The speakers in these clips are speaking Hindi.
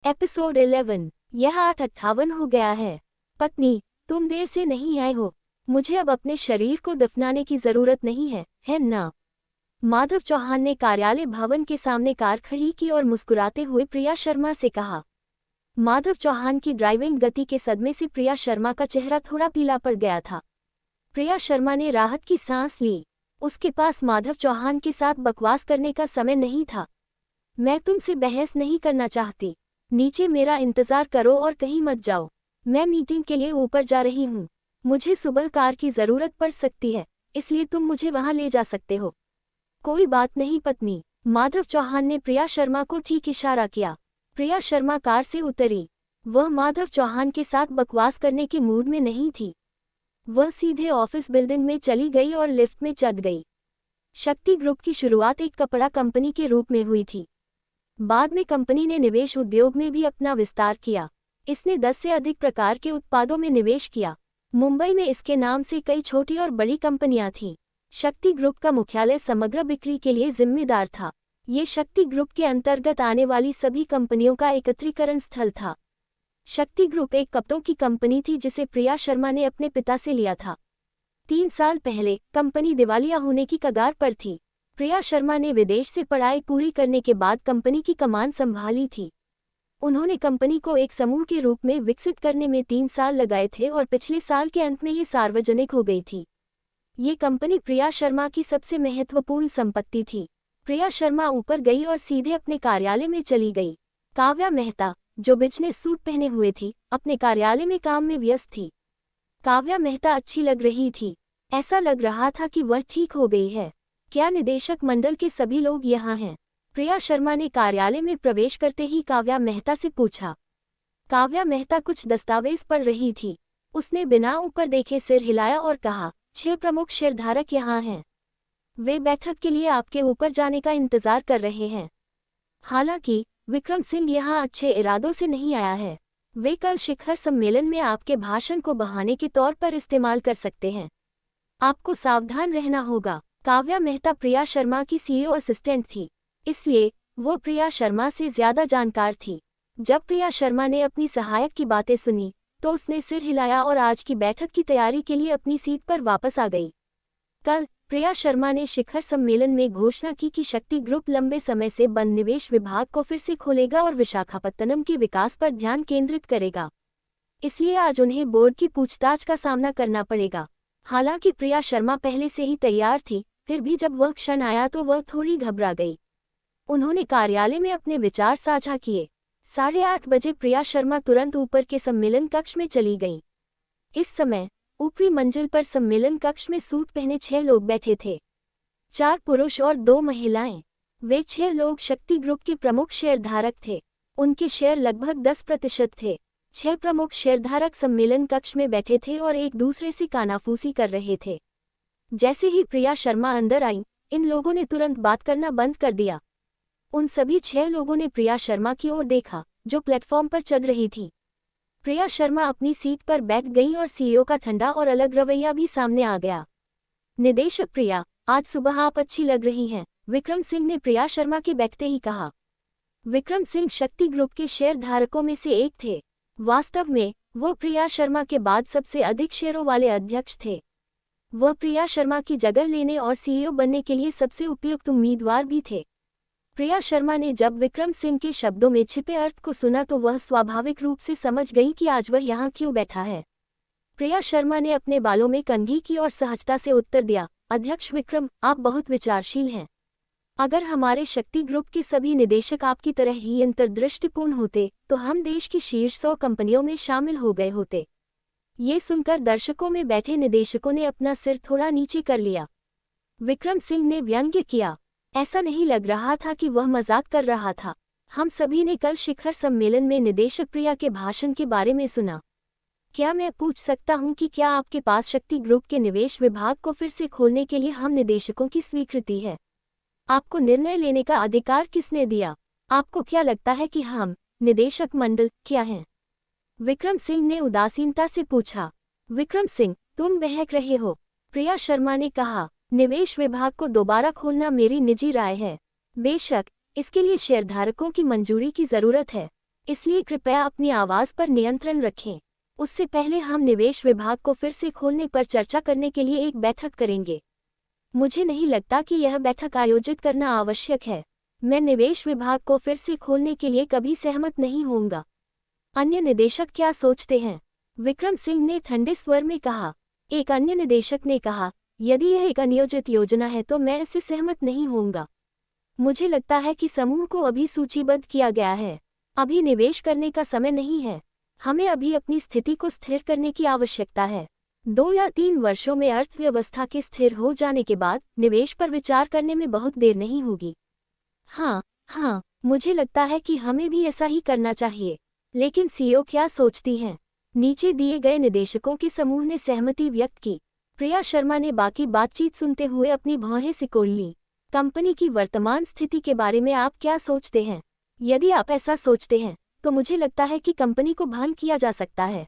एपिसोड 11। यह 8:58 हो गया है। पत्नी, तुम देर से नहीं आए हो। मुझे अब अपने शरीर को दफनाने की जरूरत नहीं है ना? माधव चौहान ने कार्यालय भवन के सामने कार खड़ी की और मुस्कुराते हुए प्रिया शर्मा से कहा। माधव चौहान की ड्राइविंग गति के सदमे से प्रिया शर्मा का चेहरा थोड़ा पीला पड़ गया था। प्रिया शर्मा ने राहत की सांस ली। उसके पास माधव चौहान के साथ बकवास करने का समय नहीं था। मैं तुमसे बहस नहीं करना चाहती। नीचे मेरा इंतजार करो और कहीं मत जाओ। मैं मीटिंग के लिए ऊपर जा रही हूँ। मुझे सुबह कार की जरूरत पड़ सकती है, इसलिए तुम मुझे वहां ले जा सकते हो। कोई बात नहीं पत्नी। माधव चौहान ने प्रिया शर्मा को ठीक इशारा किया। प्रिया शर्मा कार से उतरी। वह माधव चौहान के साथ बकवास करने के मूड में नहीं थी। वह सीधे ऑफिस बिल्डिंग में चली गई और लिफ्ट में चढ़ गई। शक्ति ग्रुप की शुरुआत एक कपड़ा कंपनी के रूप में हुई थी। बाद में कंपनी ने निवेश उद्योग में भी अपना विस्तार किया। इसने 10 से अधिक प्रकार के उत्पादों में निवेश किया। मुंबई में इसके नाम से कई छोटी और बड़ी कंपनियां थीं। शक्ति ग्रुप का मुख्यालय समग्र बिक्री के लिए जिम्मेदार था। ये शक्ति ग्रुप के अंतर्गत आने वाली सभी कंपनियों का एकत्रीकरण स्थल था। शक्ति ग्रुप एक कपड़ों की कंपनी थी जिसे प्रिया शर्मा ने अपने पिता से लिया था। 3 साल पहले कंपनी दिवालिया होने की कगार पर थी। प्रिया शर्मा ने विदेश से पढ़ाई पूरी करने के बाद कंपनी की कमान संभाली थी। उन्होंने कंपनी को एक समूह के रूप में विकसित करने में 3 साल लगाए थे और पिछले साल के अंत में ये सार्वजनिक हो गई थी। ये कंपनी प्रिया शर्मा की सबसे महत्वपूर्ण संपत्ति थी। प्रिया शर्मा ऊपर गई और सीधे अपने कार्यालय में चली गई। काव्या मेहता, जो बिजनेस सूट पहने हुए थी, अपने कार्यालय में काम में व्यस्त थी। काव्या मेहता अच्छी लग रही थी। ऐसा लग रहा था कि वह ठीक हो गई है। क्या निदेशक मंडल के सभी लोग यहाँ हैं? प्रिया शर्मा ने कार्यालय में प्रवेश करते ही काव्या मेहता से पूछा। काव्या मेहता कुछ दस्तावेज पढ़ रही थी। उसने बिना ऊपर देखे सिर हिलाया और कहा, 6 प्रमुख शेयरधारक यहाँ हैं। वे बैठक के लिए आपके ऊपर जाने का इंतजार कर रहे हैं। हालांकि विक्रम सिंह यहाँ अच्छे इरादों से नहीं आया है। वे कल शिखर सम्मेलन में आपके भाषण को बहाने के तौर पर इस्तेमाल कर सकते हैं। आपको सावधान रहना होगा। काव्या मेहता प्रिया शर्मा की सीईओ असिस्टेंट थी, इसलिए वो प्रिया शर्मा से ज्यादा जानकार थी। जब प्रिया शर्मा ने अपनी सहायक की बातें सुनी तो उसने सिर हिलाया और आज की बैठक की तैयारी के लिए अपनी सीट पर वापस आ गई। कल प्रिया शर्मा ने शिखर सम्मेलन में घोषणा की कि शक्ति ग्रुप लंबे समय से बंद निवेश विभाग को फिर से खोलेगा और विशाखापत्तनम के विकास पर ध्यान केंद्रित करेगा। इसलिए आज उन्हें बोर्ड की पूछताछ का सामना करना पड़ेगा। हालांकि प्रिया शर्मा पहले से ही तैयार थी, फिर भी जब वह क्षण आया तो वह थोड़ी घबरा गई। उन्होंने कार्यालय में अपने विचार साझा किए। 8:30 बजे प्रिया शर्मा तुरंत ऊपर के सम्मेलन कक्ष में चली गईं। इस समय ऊपरी मंजिल पर सम्मेलन कक्ष में सूट पहने 6 लोग बैठे थे। 4 पुरुष और 2 महिलाएं। वे 6 लोग शक्ति ग्रुप के प्रमुख शेयरधारक थे। उनके शेयर लगभग 10% थे। 6 प्रमुख शेयरधारक सम्मेलन कक्ष में बैठे थे और एक दूसरे से कानाफूसी कर रहे थे। जैसे ही प्रिया शर्मा अंदर आईं, इन लोगों ने तुरंत बात करना बंद कर दिया। उन सभी 6 लोगों ने प्रिया शर्मा की ओर देखा, जो प्लेटफॉर्म पर चल रही थी। प्रिया शर्मा अपनी सीट पर बैठ गईं और सीईओ का ठंडा और अलग रवैया भी सामने आ गया। निदेशक प्रिया, आज सुबह आप अच्छी लग रही हैं, विक्रम सिंह ने प्रिया शर्मा के बैठते ही कहा। विक्रम सिंह शक्ति ग्रुप के शेयर धारकों में से एक थे। वास्तव में वो प्रिया शर्मा के बाद सबसे अधिक शेयरों वाले अध्यक्ष थे। वह प्रिया शर्मा की जगह लेने और सीईओ बनने के लिए सबसे उपयुक्त उम्मीदवार भी थे। प्रिया शर्मा ने जब विक्रम सिंह के शब्दों में छिपे अर्थ को सुना तो वह स्वाभाविक रूप से समझ गई कि आज वह यहाँ क्यों बैठा है। प्रिया शर्मा ने अपने बालों में कंघी की और सहजता से उत्तर दिया, अध्यक्ष विक्रम, आप बहुत विचारशील हैं। अगर हमारे शक्ति ग्रुप के सभी निदेशक आपकी तरह ही अंतर्दृष्टिपूर्ण होते तो हम देश की शीर्ष 100 कंपनियों में शामिल हो गए होते। ये सुनकर दर्शकों में बैठे निदेशकों ने अपना सिर थोड़ा नीचे कर लिया। विक्रम सिंह ने व्यंग्य किया। ऐसा नहीं लग रहा था कि वह मजाक कर रहा था। हम सभी ने कल शिखर सम्मेलन में निदेशक प्रिया के भाषण के बारे में सुना। क्या मैं पूछ सकता हूं कि क्या आपके पास शक्ति ग्रुप के निवेश विभाग को फिर से खोलने के लिए हम निदेशकों की स्वीकृति है? आपको निर्णय लेने का अधिकार किसने दिया? आपको क्या लगता है कि हम निदेशक मंडल क्या हैं? विक्रम सिंह ने उदासीनता से पूछा। विक्रम सिंह, तुम बहक रहे हो, प्रिया शर्मा ने कहा। निवेश विभाग को दोबारा खोलना मेरी निजी राय है। बेशक इसके लिए शेयरधारकों की मंजूरी की जरूरत है। इसलिए कृपया अपनी आवाज़ पर नियंत्रण रखें। उससे पहले हम निवेश विभाग को फिर से खोलने पर चर्चा करने के लिए एक बैठक करेंगे। मुझे नहीं लगता कि यह बैठक आयोजित करना आवश्यक है। मैं निवेश विभाग को फिर से खोलने के लिए कभी सहमत नहीं होऊंगा। अन्य निदेशक क्या सोचते हैं? विक्रम सिंह ने ठंडे स्वर में कहा। एक अन्य निदेशक ने कहा, यदि यह एक अनियोजित योजना है तो मैं इससे सहमत नहीं होऊंगा। मुझे लगता है कि समूह को अभी सूचीबद्ध किया गया है। अभी निवेश करने का समय नहीं है। हमें अभी अपनी स्थिति को स्थिर करने की आवश्यकता है। 2 या 3 वर्षों में अर्थव्यवस्था के स्थिर हो जाने के बाद निवेश पर विचार करने में बहुत देर नहीं होगी। हाँ, मुझे लगता है कि हमें भी ऐसा ही करना चाहिए। लेकिन सीईओ क्या सोचती हैं? नीचे दिए गए निदेशकों के समूह ने सहमति व्यक्त की। प्रिया शर्मा ने बाकी बातचीत सुनते हुए अपनी भौहें सिकोड़ लीं। कंपनी की वर्तमान स्थिति के बारे में आप क्या सोचते हैं? यदि आप ऐसा सोचते हैं तो मुझे लगता है कि कंपनी को भंग किया जा सकता है।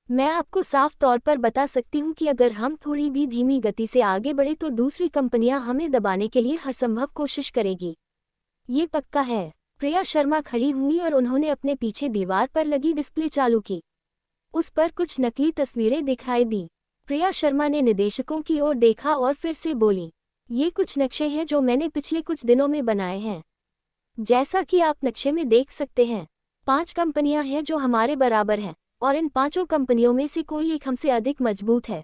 मैं आपको साफ तौर पर बता सकती हूं कि अगर हम थोड़ी भी धीमी गति से आगे बढ़े तो दूसरी कंपनियां हमें दबाने के लिए हर संभव कोशिश करेगी। ये पक्का है। प्रिया शर्मा खड़ी हुई और उन्होंने अपने पीछे दीवार पर लगी डिस्प्ले चालू की। उस पर कुछ नकली तस्वीरें दिखाई दी। प्रिया शर्मा ने निदेशकों की ओर देखा और फिर से बोली, ये कुछ नक्शे हैं जो मैंने पिछले कुछ दिनों में बनाए हैं। जैसा कि आप नक्शे में देख सकते हैं, 5 कंपनियां हैं जो हमारे बराबर हैं और इन 5 कंपनियों में से कोई एक हमसे अधिक मजबूत है।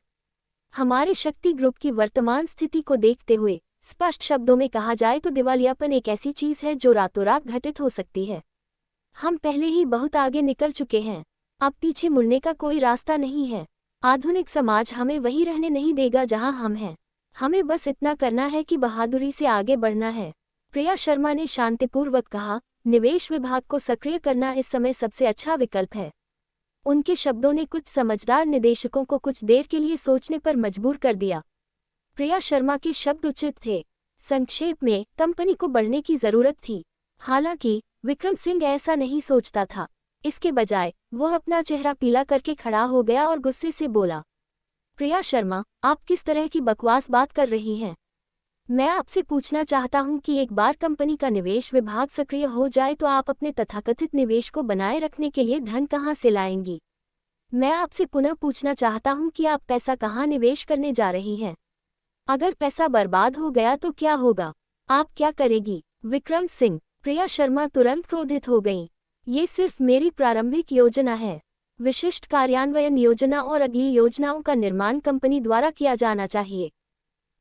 हमारे शक्ति ग्रुप की वर्तमान स्थिति को देखते हुए स्पष्ट शब्दों में कहा जाए तो दिवालियापन एक ऐसी चीज है जो रातों रात घटित हो सकती है। हम पहले ही बहुत आगे निकल चुके हैं। अब पीछे मुड़ने का कोई रास्ता नहीं है। आधुनिक समाज हमें वहीं रहने नहीं देगा जहां हम हैं। हमें बस इतना करना है कि बहादुरी से आगे बढ़ना है। प्रिया शर्मा ने शांतिपूर्वक कहा, निवेश विभाग को सक्रिय करना इस समय सबसे अच्छा विकल्प है। उनके शब्दों ने कुछ समझदार निदेशकों को कुछ देर के लिए सोचने पर मजबूर कर दिया। प्रिया शर्मा के शब्द उचित थे। संक्षेप में, कंपनी को बढ़ने की जरूरत थी। हालांकि विक्रम सिंह ऐसा नहीं सोचता था। इसके बजाय वह अपना चेहरा पीला करके खड़ा हो गया और गुस्से से बोला, प्रिया शर्मा, आप किस तरह की बकवास बात कर रही हैं? मैं आपसे पूछना चाहता हूं कि एक बार कंपनी का निवेश विभाग सक्रिय हो जाए तो आप अपने तथाकथित निवेश को बनाए रखने के लिए धन कहां से लाएंगी? मैं आपसे पुनः पूछना चाहता हूं कि आप पैसा कहां निवेश करने जा रही हैं? अगर पैसा बर्बाद हो गया तो क्या होगा? आप क्या करेगी? विक्रम सिंह। प्रिया शर्मा तुरंत क्रोधित हो गईं। ये सिर्फ मेरी प्रारंभिक योजना है। विशिष्ट कार्यान्वयन योजना और अगली योजनाओं का निर्माण कंपनी द्वारा किया जाना चाहिए।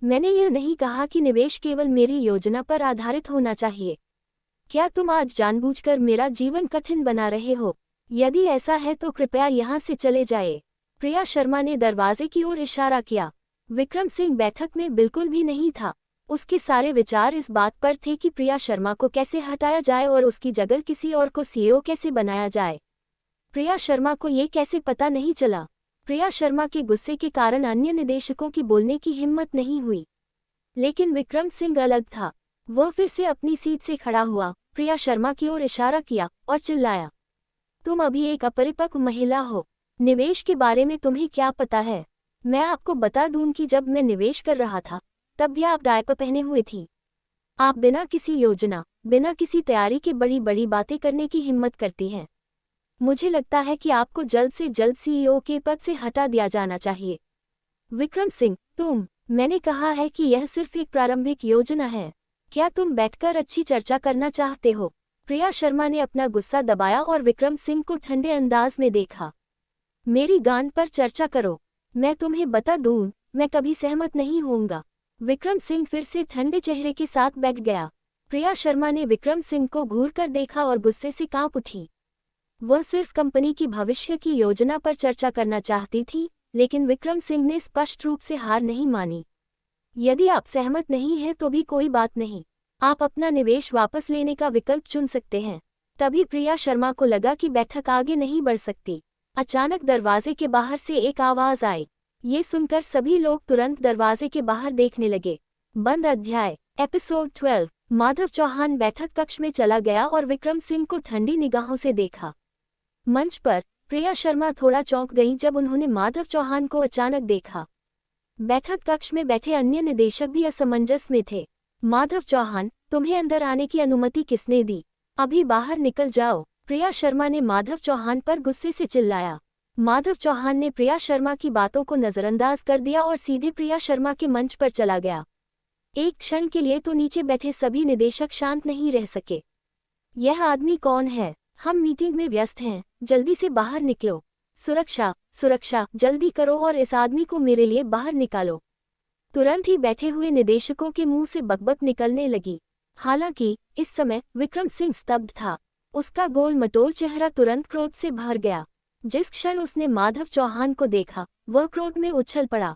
मैंने यह नहीं कहा कि निवेश केवल मेरी योजना पर आधारित होना चाहिए। क्या तुम आज जानबूझकर मेरा जीवन कठिन बना रहे हो? यदि ऐसा है तो कृपया यहाँ से चले जाए। प्रिया शर्मा ने दरवाजे की ओर इशारा किया। विक्रम सिंह बैठक में बिल्कुल भी नहीं था। उसके सारे विचार इस बात पर थे कि प्रिया शर्मा को कैसे हटाया जाए और उसकी जगह किसी और को सीईओ कैसे बनाया जाए। प्रिया शर्मा को ये कैसे पता नहीं चला? प्रिया शर्मा के गुस्से के कारण अन्य निदेशकों की बोलने की हिम्मत नहीं हुई। लेकिन विक्रम सिंह अलग था। वह फिर से अपनी सीट से खड़ा हुआ, प्रिया शर्मा की ओर इशारा किया और चिल्लाया, तुम अभी एक अपरिपक्व महिला हो। निवेश के बारे में तुम्हें क्या पता है? मैं आपको बता दूं कि जब मैं निवेश कर रहा था तब भी आप डायपर पहने हुए थी। आप बिना किसी योजना, बिना किसी तैयारी के बड़ी बड़ी बातें करने की हिम्मत करती हैं। मुझे लगता है कि आपको जल्द से जल्द सीईओ के पद से हटा दिया जाना चाहिए। विक्रम सिंह, मैंने कहा है कि यह सिर्फ एक प्रारंभिक योजना है। क्या तुम बैठकर अच्छी चर्चा करना चाहते हो? प्रिया शर्मा ने अपना गुस्सा दबाया और विक्रम सिंह को ठंडे अंदाज में देखा। मेरी गांड पर चर्चा करो। मैं तुम्हें बता दूं, मैं कभी सहमत नहीं होऊंगा। विक्रम सिंह फिर से ठंडे चेहरे के साथ बैठ गया। प्रिया शर्मा ने विक्रम सिंह को घूर कर देखा और गुस्से से कांप उठी। वह सिर्फ कंपनी की भविष्य की योजना पर चर्चा करना चाहती थी, लेकिन विक्रम सिंह ने स्पष्ट रूप से हार नहीं मानी। यदि आप सहमत नहीं हैं तो भी कोई बात नहीं। आप अपना निवेश वापस लेने का विकल्प चुन सकते हैं। तभी प्रिया शर्मा को लगा कि बैठक आगे नहीं बढ़ सकती। अचानक दरवाजे के बाहर से एक आवाज आई। ये सुनकर सभी लोग तुरंत दरवाजे के बाहर देखने लगे। बंद अध्याय एपिसोड 12। माधव चौहान बैठक कक्ष में चला गया और विक्रम सिंह को ठंडी निगाहों से देखा। मंच पर प्रिया शर्मा थोड़ा चौंक गईं जब उन्होंने माधव चौहान को अचानक देखा। बैठक कक्ष में बैठे अन्य निदेशक भी असमंजस में थे। माधव चौहान, तुम्हें अंदर आने की अनुमति किसने दी? अभी बाहर निकल जाओ। प्रिया शर्मा ने माधव चौहान पर गुस्से से चिल्लाया। माधव चौहान ने प्रिया शर्मा की बातों को नजरअंदाज कर दिया और सीधे प्रिया शर्मा के मंच पर चला गया। एक क्षण के लिए तो नीचे बैठे सभी निदेशक शांत नहीं रह सके। यह आदमी कौन है? हम मीटिंग में व्यस्त हैं, जल्दी से बाहर निकलो। सुरक्षा, सुरक्षा, जल्दी करो और इस आदमी को मेरे लिए बाहर निकालो। तुरंत ही बैठे हुए निदेशकों के मुंह से बकबक निकलने लगी। हालांकि इस समय विक्रम सिंह स्तब्ध था। उसका गोल मटोल चेहरा तुरंत क्रोध से भर गया। जिस क्षण उसने माधव चौहान को देखा, वह क्रोध में उछल पड़ा।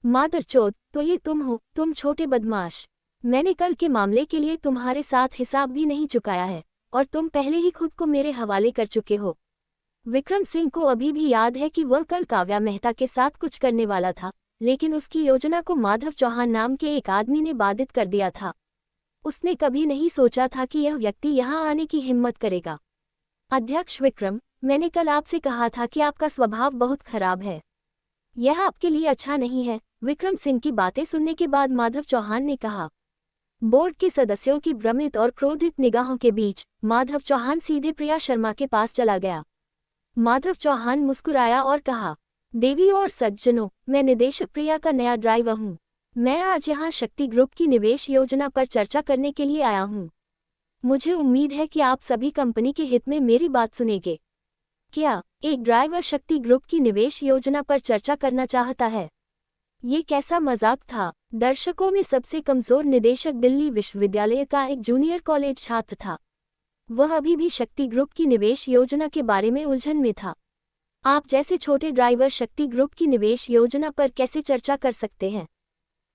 मादरचोद, तो ये तुम हो, तुम छोटे बदमाश। मैंने कल के मामले के लिए तुम्हारे साथ हिसाब भी नहीं चुकाया है और तुम पहले ही खुद को मेरे हवाले कर चुके हो। विक्रम सिंह को अभी भी याद है कि वह कल काव्या मेहता के साथ कुछ करने वाला था, लेकिन उसकी योजना को माधव चौहान नाम के एक आदमी ने बाधित कर दिया था। उसने कभी नहीं सोचा था कि यह व्यक्ति यहाँ आने की हिम्मत करेगा। अध्यक्ष विक्रम, मैंने कल आपसे कहा था कि आपका स्वभाव बहुत खराब है। यह आपके लिए अच्छा नहीं है। विक्रम सिंह की बातें सुनने के बाद माधव चौहान ने कहा। बोर्ड के सदस्यों की भ्रमित और क्रोधित निगाहों के बीच माधव चौहान सीधे प्रिया शर्मा के पास चला गया। माधव चौहान मुस्कुराया और कहा, देवी और सज्जनों, मैं निदेशक प्रिया का नया ड्राइवर हूँ। मैं आज यहाँ शक्ति ग्रुप की निवेश योजना पर चर्चा करने के लिए आया हूँ। मुझे उम्मीद है कि आप सभी कंपनी के हित में मेरी बात सुनेंगे। क्या एक ड्राइवर शक्ति ग्रुप की निवेश योजना पर चर्चा करना चाहता है? ये कैसा मजाक था? दर्शकों में सबसे कमजोर निदेशक दिल्ली विश्वविद्यालय का एक जूनियर कॉलेज छात्र था। वह अभी भी शक्ति ग्रुप की निवेश योजना के बारे में उलझन में था। आप जैसे छोटे ड्राइवर शक्ति ग्रुप की निवेश योजना पर कैसे चर्चा कर सकते हैं?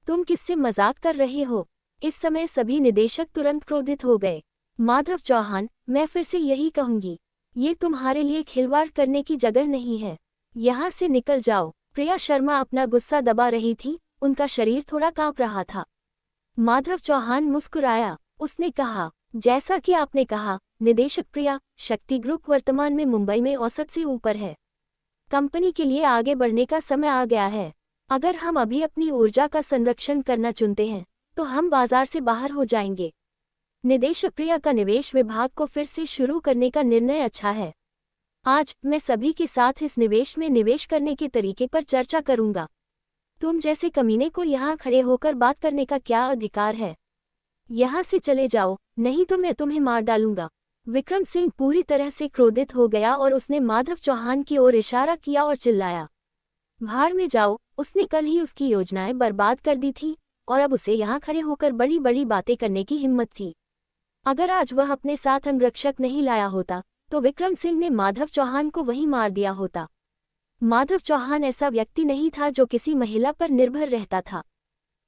तुम किससे मजाक कर रहे हो? इस समय सभी निदेशक तुरंत क्रोधित हो गए। माधव चौहान, मैं फिर से यही कहूंगी, ये तुम्हारे लिए खिलवाड़ करने की जगह नहीं है। यहाँ से निकल जाओ। प्रिया शर्मा अपना गुस्सा दबा रही थी, उनका शरीर थोड़ा कांप रहा था। माधव चौहान मुस्कुराया। उसने कहा, जैसा कि आपने कहा, निदेशक प्रिया, शक्ति ग्रुप वर्तमान में मुंबई में औसत से ऊपर है। कंपनी के लिए आगे बढ़ने का समय आ गया है। अगर हम अभी अपनी ऊर्जा का संरक्षण करना चुनते हैं, तो हम बाजार से बाहर हो जाएंगे। निदेशक प्रिया का निवेश विभाग को फिर से शुरू करने का निर्णय अच्छा है। आज मैं सभी के साथ इस निवेश में निवेश करने के तरीके पर चर्चा करूंगा। तुम जैसे कमीने को यहाँ खड़े होकर बात करने का क्या अधिकार है? यहाँ से चले जाओ, नहीं तो मैं तुम्हें मार डालूंगा। विक्रम सिंह पूरी तरह से क्रोधित हो गया और उसने माधव चौहान की ओर इशारा किया और चिल्लाया, भाड़ में जाओ। उसने कल ही उसकी योजनाएं बर्बाद कर दी थी और अब उसे यहाँ खड़े होकर बड़ी बड़ी बातें करने की हिम्मत थी। अगर आज वह अपने साथ अंगरक्षक नहीं लाया होता तो विक्रम सिंह ने माधव चौहान को वहीं मार दिया होता। माधव चौहान ऐसा व्यक्ति नहीं था जो किसी महिला पर निर्भर रहता था।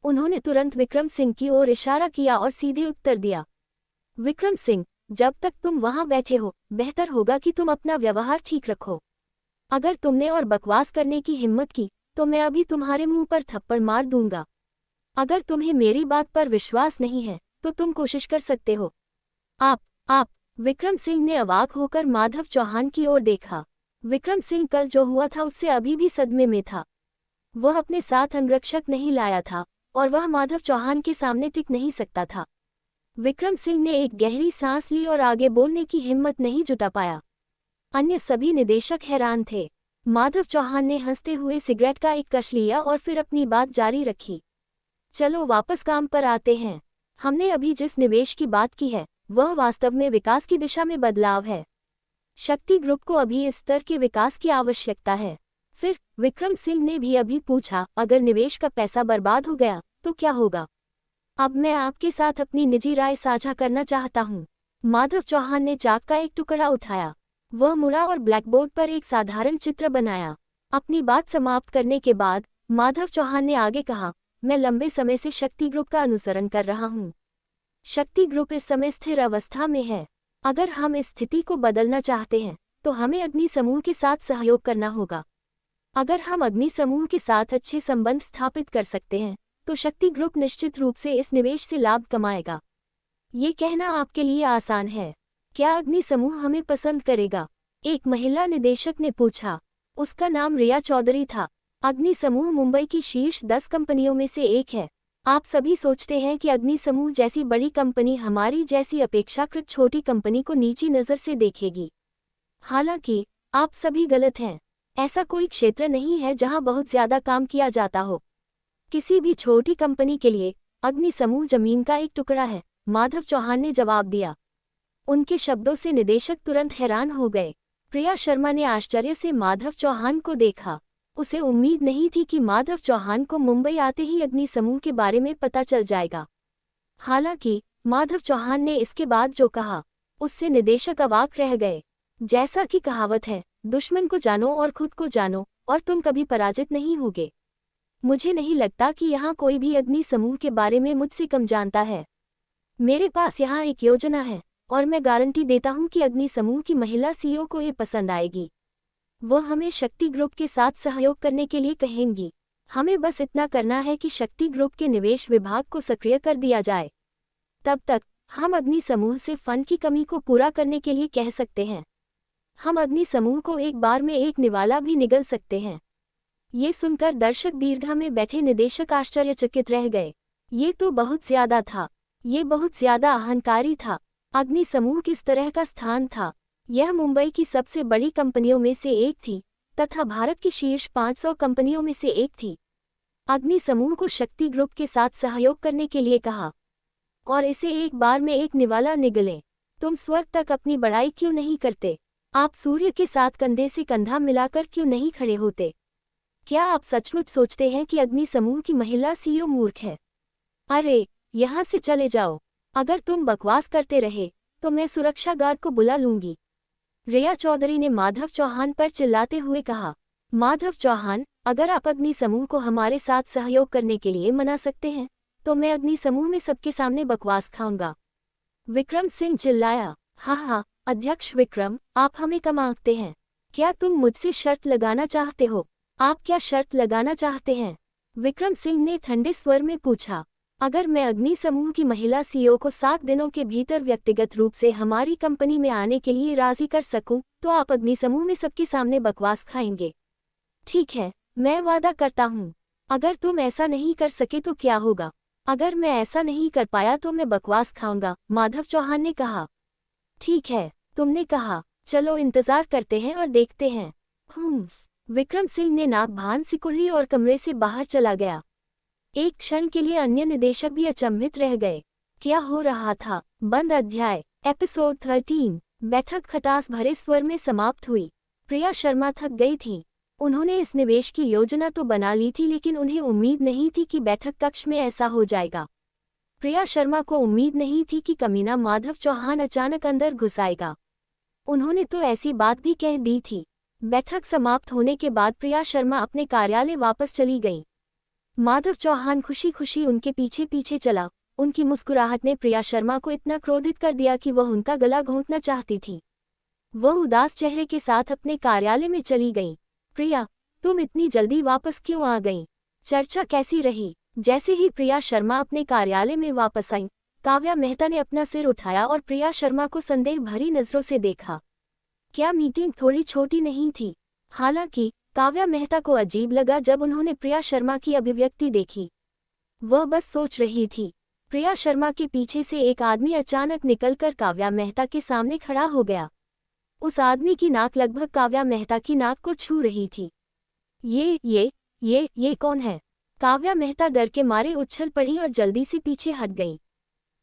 उन्होंने तुरंत विक्रम सिंह की ओर इशारा किया और सीधे उत्तर दिया, विक्रम सिंह, जब तक तुम वहां बैठे हो, बेहतर होगा कि तुम अपना व्यवहार ठीक रखो। अगर तुमने और बकवास करने की हिम्मत की तो मैं अभी तुम्हारे मुंह पर थप्पड़ मार दूंगा। अगर तुम्हें मेरी बात पर विश्वास नहीं है तो तुम कोशिश कर सकते हो। आप विक्रम सिंह ने अवाक होकर माधव चौहान की ओर देखा। विक्रम सिंह कल जो हुआ था उससे अभी भी सदमे में था। वह अपने साथ अंगरक्षक नहीं लाया था और वह माधव चौहान के सामने टिक नहीं सकता था। विक्रम सिंह ने एक गहरी सांस ली और आगे बोलने की हिम्मत नहीं जुटा पाया। अन्य सभी निदेशक हैरान थे। माधव चौहान ने हंसते हुए सिगरेट का एक कश लिया और फिर अपनी बात जारी रखी। चलो वापस काम पर आते हैं। हमने अभी जिस निवेश की बात की है वह वास्तव में विकास की दिशा में बदलाव है। शक्ति ग्रुप को अभी इस स्तर के विकास की आवश्यकता है। फिर विक्रम सिंह ने भी अभी पूछा, अगर निवेश का पैसा बर्बाद हो गया तो क्या होगा? अब मैं आपके साथ अपनी निजी राय साझा करना चाहता हूँ। माधव चौहान ने चाक का एक टुकड़ा उठाया। वह मुड़ा और ब्लैकबोर्ड पर एक साधारण चित्र बनाया। अपनी बात समाप्त करने के बाद माधव चौहान ने आगे कहा, मैं लंबे समय से शक्ति ग्रुप का अनुसरण कर रहा हूँ। शक्ति ग्रुप इस समय स्थिर अवस्था में है। अगर हम इस स्थिति को बदलना चाहते हैं तो हमें अग्नि समूह के साथ सहयोग करना होगा। अगर हम अग्नि समूह के साथ अच्छे संबंध स्थापित कर सकते हैं तो शक्ति ग्रुप निश्चित रूप से इस निवेश से लाभ कमाएगा। ये कहना आपके लिए आसान है। क्या अग्नि समूह हमें पसंद करेगा? एक महिला निदेशक ने पूछा। उसका नाम रिया चौधरी था। अग्नि समूह मुंबई की शीर्ष 10 कंपनियों में से एक है। आप सभी सोचते हैं कि अग्नि समूह जैसी बड़ी कंपनी हमारी जैसी अपेक्षाकृत छोटी कंपनी को नीची नज़र से देखेगी। हालांकि आप सभी गलत हैं। ऐसा कोई क्षेत्र नहीं है जहां बहुत ज्यादा काम किया जाता हो। किसी भी छोटी कंपनी के लिए अग्नि समूह जमीन का एक टुकड़ा है, माधव चौहान ने जवाब दिया। उनके शब्दों से निदेशक तुरंत हैरान हो गए। प्रिया शर्मा ने आश्चर्य से माधव चौहान को देखा। उसे उम्मीद नहीं थी कि माधव चौहान को मुंबई आते ही अग्नि समूह के बारे में पता चल जाएगा। हालांकि माधव चौहान ने इसके बाद जो कहा, उससे निदेशक अवाक रह गए। जैसा कि कहावत है, दुश्मन को जानो और खुद को जानो और तुम कभी पराजित नहीं होगे। मुझे नहीं लगता कि यहाँ कोई भी अग्नि समूह के बारे में मुझसे कम जानता है। मेरे पास यहाँ एक योजना है और मैं गारंटी देता हूँ कि अग्नि समूह की महिला सीईओ को ये पसंद आएगी। वह हमें शक्ति ग्रुप के साथ सहयोग करने के लिए कहेंगी। हमें बस इतना करना है कि शक्ति ग्रुप के निवेश विभाग को सक्रिय कर दिया जाए। तब तक हम अग्नि समूह से फंड की कमी को पूरा करने के लिए कह सकते हैं। हम अग्नि समूह को एक बार में एक निवाला भी निगल सकते हैं। ये सुनकर दर्शक दीर्घा में बैठे निदेशक आश्चर्यचकित रह गए। ये तो बहुत ज्यादा था। ये बहुत ज्यादा अहंकारी था। अग्नि समूह किस तरह का स्थान था? यह मुंबई की सबसे बड़ी कंपनियों में से एक थी तथा भारत की शीर्ष 500 कंपनियों में से एक थी। अग्नि समूह को शक्ति ग्रुप के साथ सहयोग करने के लिए कहा और इसे एक बार में एक निवाला निगलें। तुम स्वर्ग तक अपनी बड़ाई क्यों नहीं करते? आप सूर्य के साथ कंधे से कंधा मिलाकर क्यों नहीं खड़े होते? क्या आप सचमुच सोचते हैं कि अग्नि समूह की महिला सीईओ मूर्ख है? अरे, यहाँ से चले जाओ। अगर तुम बकवास करते रहे तो मैं सुरक्षा गार्ड को बुला लूंगी। रिया चौधरी ने माधव चौहान पर चिल्लाते हुए कहा। माधव चौहान, अगर आप अग्नि समूह को हमारे साथ सहयोग करने के लिए मना सकते हैं तो मैं अग्नि समूह में सबके सामने बकवास खाऊंगा। विक्रम सिंह चिल्लाया। हाँ, अध्यक्ष विक्रम, आप हमें कम आंकते हैं। क्या तुम मुझसे शर्त लगाना चाहते हो? आप क्या शर्त लगाना चाहते हैं? विक्रम सिंह ने ठंडे स्वर में पूछा। अगर मैं अग्नि समूह की महिला सीईओ को 7 दिनों के भीतर व्यक्तिगत रूप से हमारी कंपनी में आने के लिए राजी कर सकूं, तो आप अग्नि समूह में सबके सामने बकवास खाएंगे। ठीक है, मैं वादा करता हूं। अगर तुम ऐसा नहीं कर सके तो क्या होगा? अगर मैं ऐसा नहीं कर पाया तो मैं बकवास खाऊंगा, माधव चौहान ने कहा। ठीक है, तुमने कहा। चलो इंतजार करते हैं और देखते हैं। विक्रम सिंह ने नाक भान सिकुड़ी और कमरे से बाहर चला गया। एक क्षण के लिए अन्य निदेशक भी अचंभित रह गए। क्या हो रहा था? बंद अध्याय एपिसोड 13। बैठक खटास भरे स्वर में समाप्त हुई। प्रिया शर्मा थक गई थीं। उन्होंने इस निवेश की योजना तो बना ली थी, लेकिन उन्हें उम्मीद नहीं थी कि बैठक कक्ष में ऐसा हो जाएगा। प्रिया शर्मा को उम्मीद नहीं थी कि कमीना माधव चौहान अचानक अंदर घुस आएगा। उन्होंने तो ऐसी बात भी कह दी थी। बैठक समाप्त होने के बाद प्रिया शर्मा अपने कार्यालय वापस चली गईं। माधव चौहान खुशी खुशी उनके पीछे पीछे चला। उनकी मुस्कुराहट ने प्रिया शर्मा को इतना क्रोधित कर दिया कि वह उनका गला घोंटना चाहती थी। वह उदास चेहरे के साथ अपने कार्यालय में चली गईं। प्रिया, तुम इतनी जल्दी वापस क्यों आ गईं? चर्चा कैसी रही? जैसे ही प्रिया शर्मा अपने कार्यालय में वापस आईं, काव्या मेहता ने अपना सिर उठाया और प्रिया शर्मा को संदेह भरी नजरों से देखा। क्या मीटिंग थोड़ी छोटी नहीं थी? हालांकि काव्या मेहता को अजीब लगा जब उन्होंने प्रिया शर्मा की अभिव्यक्ति देखी। वह बस सोच रही थी। प्रिया शर्मा के पीछे से एक आदमी अचानक निकलकर काव्या मेहता के सामने खड़ा हो गया। उस आदमी की नाक लगभग काव्या मेहता की नाक को छू रही थी। ये कौन है? काव्या मेहता डर के मारे उछल पड़ी और जल्दी से पीछे हट गई।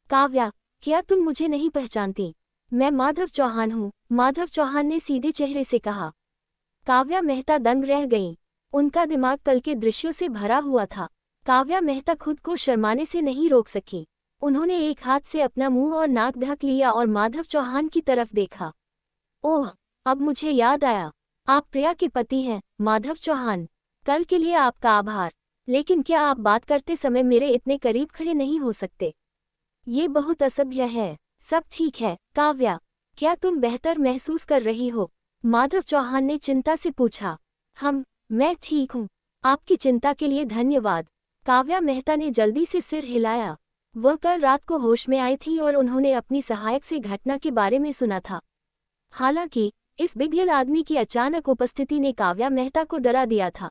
काव्या, क्या तुम मुझे नहीं पहचानती? मैं माधव चौहान हूँ, माधव चौहान ने सीधे चेहरे से कहा। काव्या मेहता दंग रह गईं। उनका दिमाग कल के दृश्यों से भरा हुआ था। काव्या मेहता खुद को शर्माने से नहीं रोक सकी। उन्होंने एक हाथ से अपना मुंह और नाक ढक लिया और माधव चौहान की तरफ देखा। ओह, अब मुझे याद आया। आप प्रिया के पति हैं, माधव चौहान। कल के लिए आपका आभार, लेकिन क्या आप बात करते समय मेरे इतने करीब खड़े नहीं हो सकते? ये बहुत असभ्य है। सब ठीक है काव्या, क्या तुम बेहतर महसूस कर रही हो? माधव चौहान ने चिंता से पूछा। मैं ठीक हूँ। आपकी चिंता के लिए धन्यवाद। काव्या मेहता ने जल्दी से सिर हिलाया। वह कल रात को होश में आई थी और उन्होंने अपनी सहायक से घटना के बारे में सुना था। हालांकि इस बिगड़ैल आदमी की अचानक उपस्थिति ने काव्या मेहता को डरा दिया था।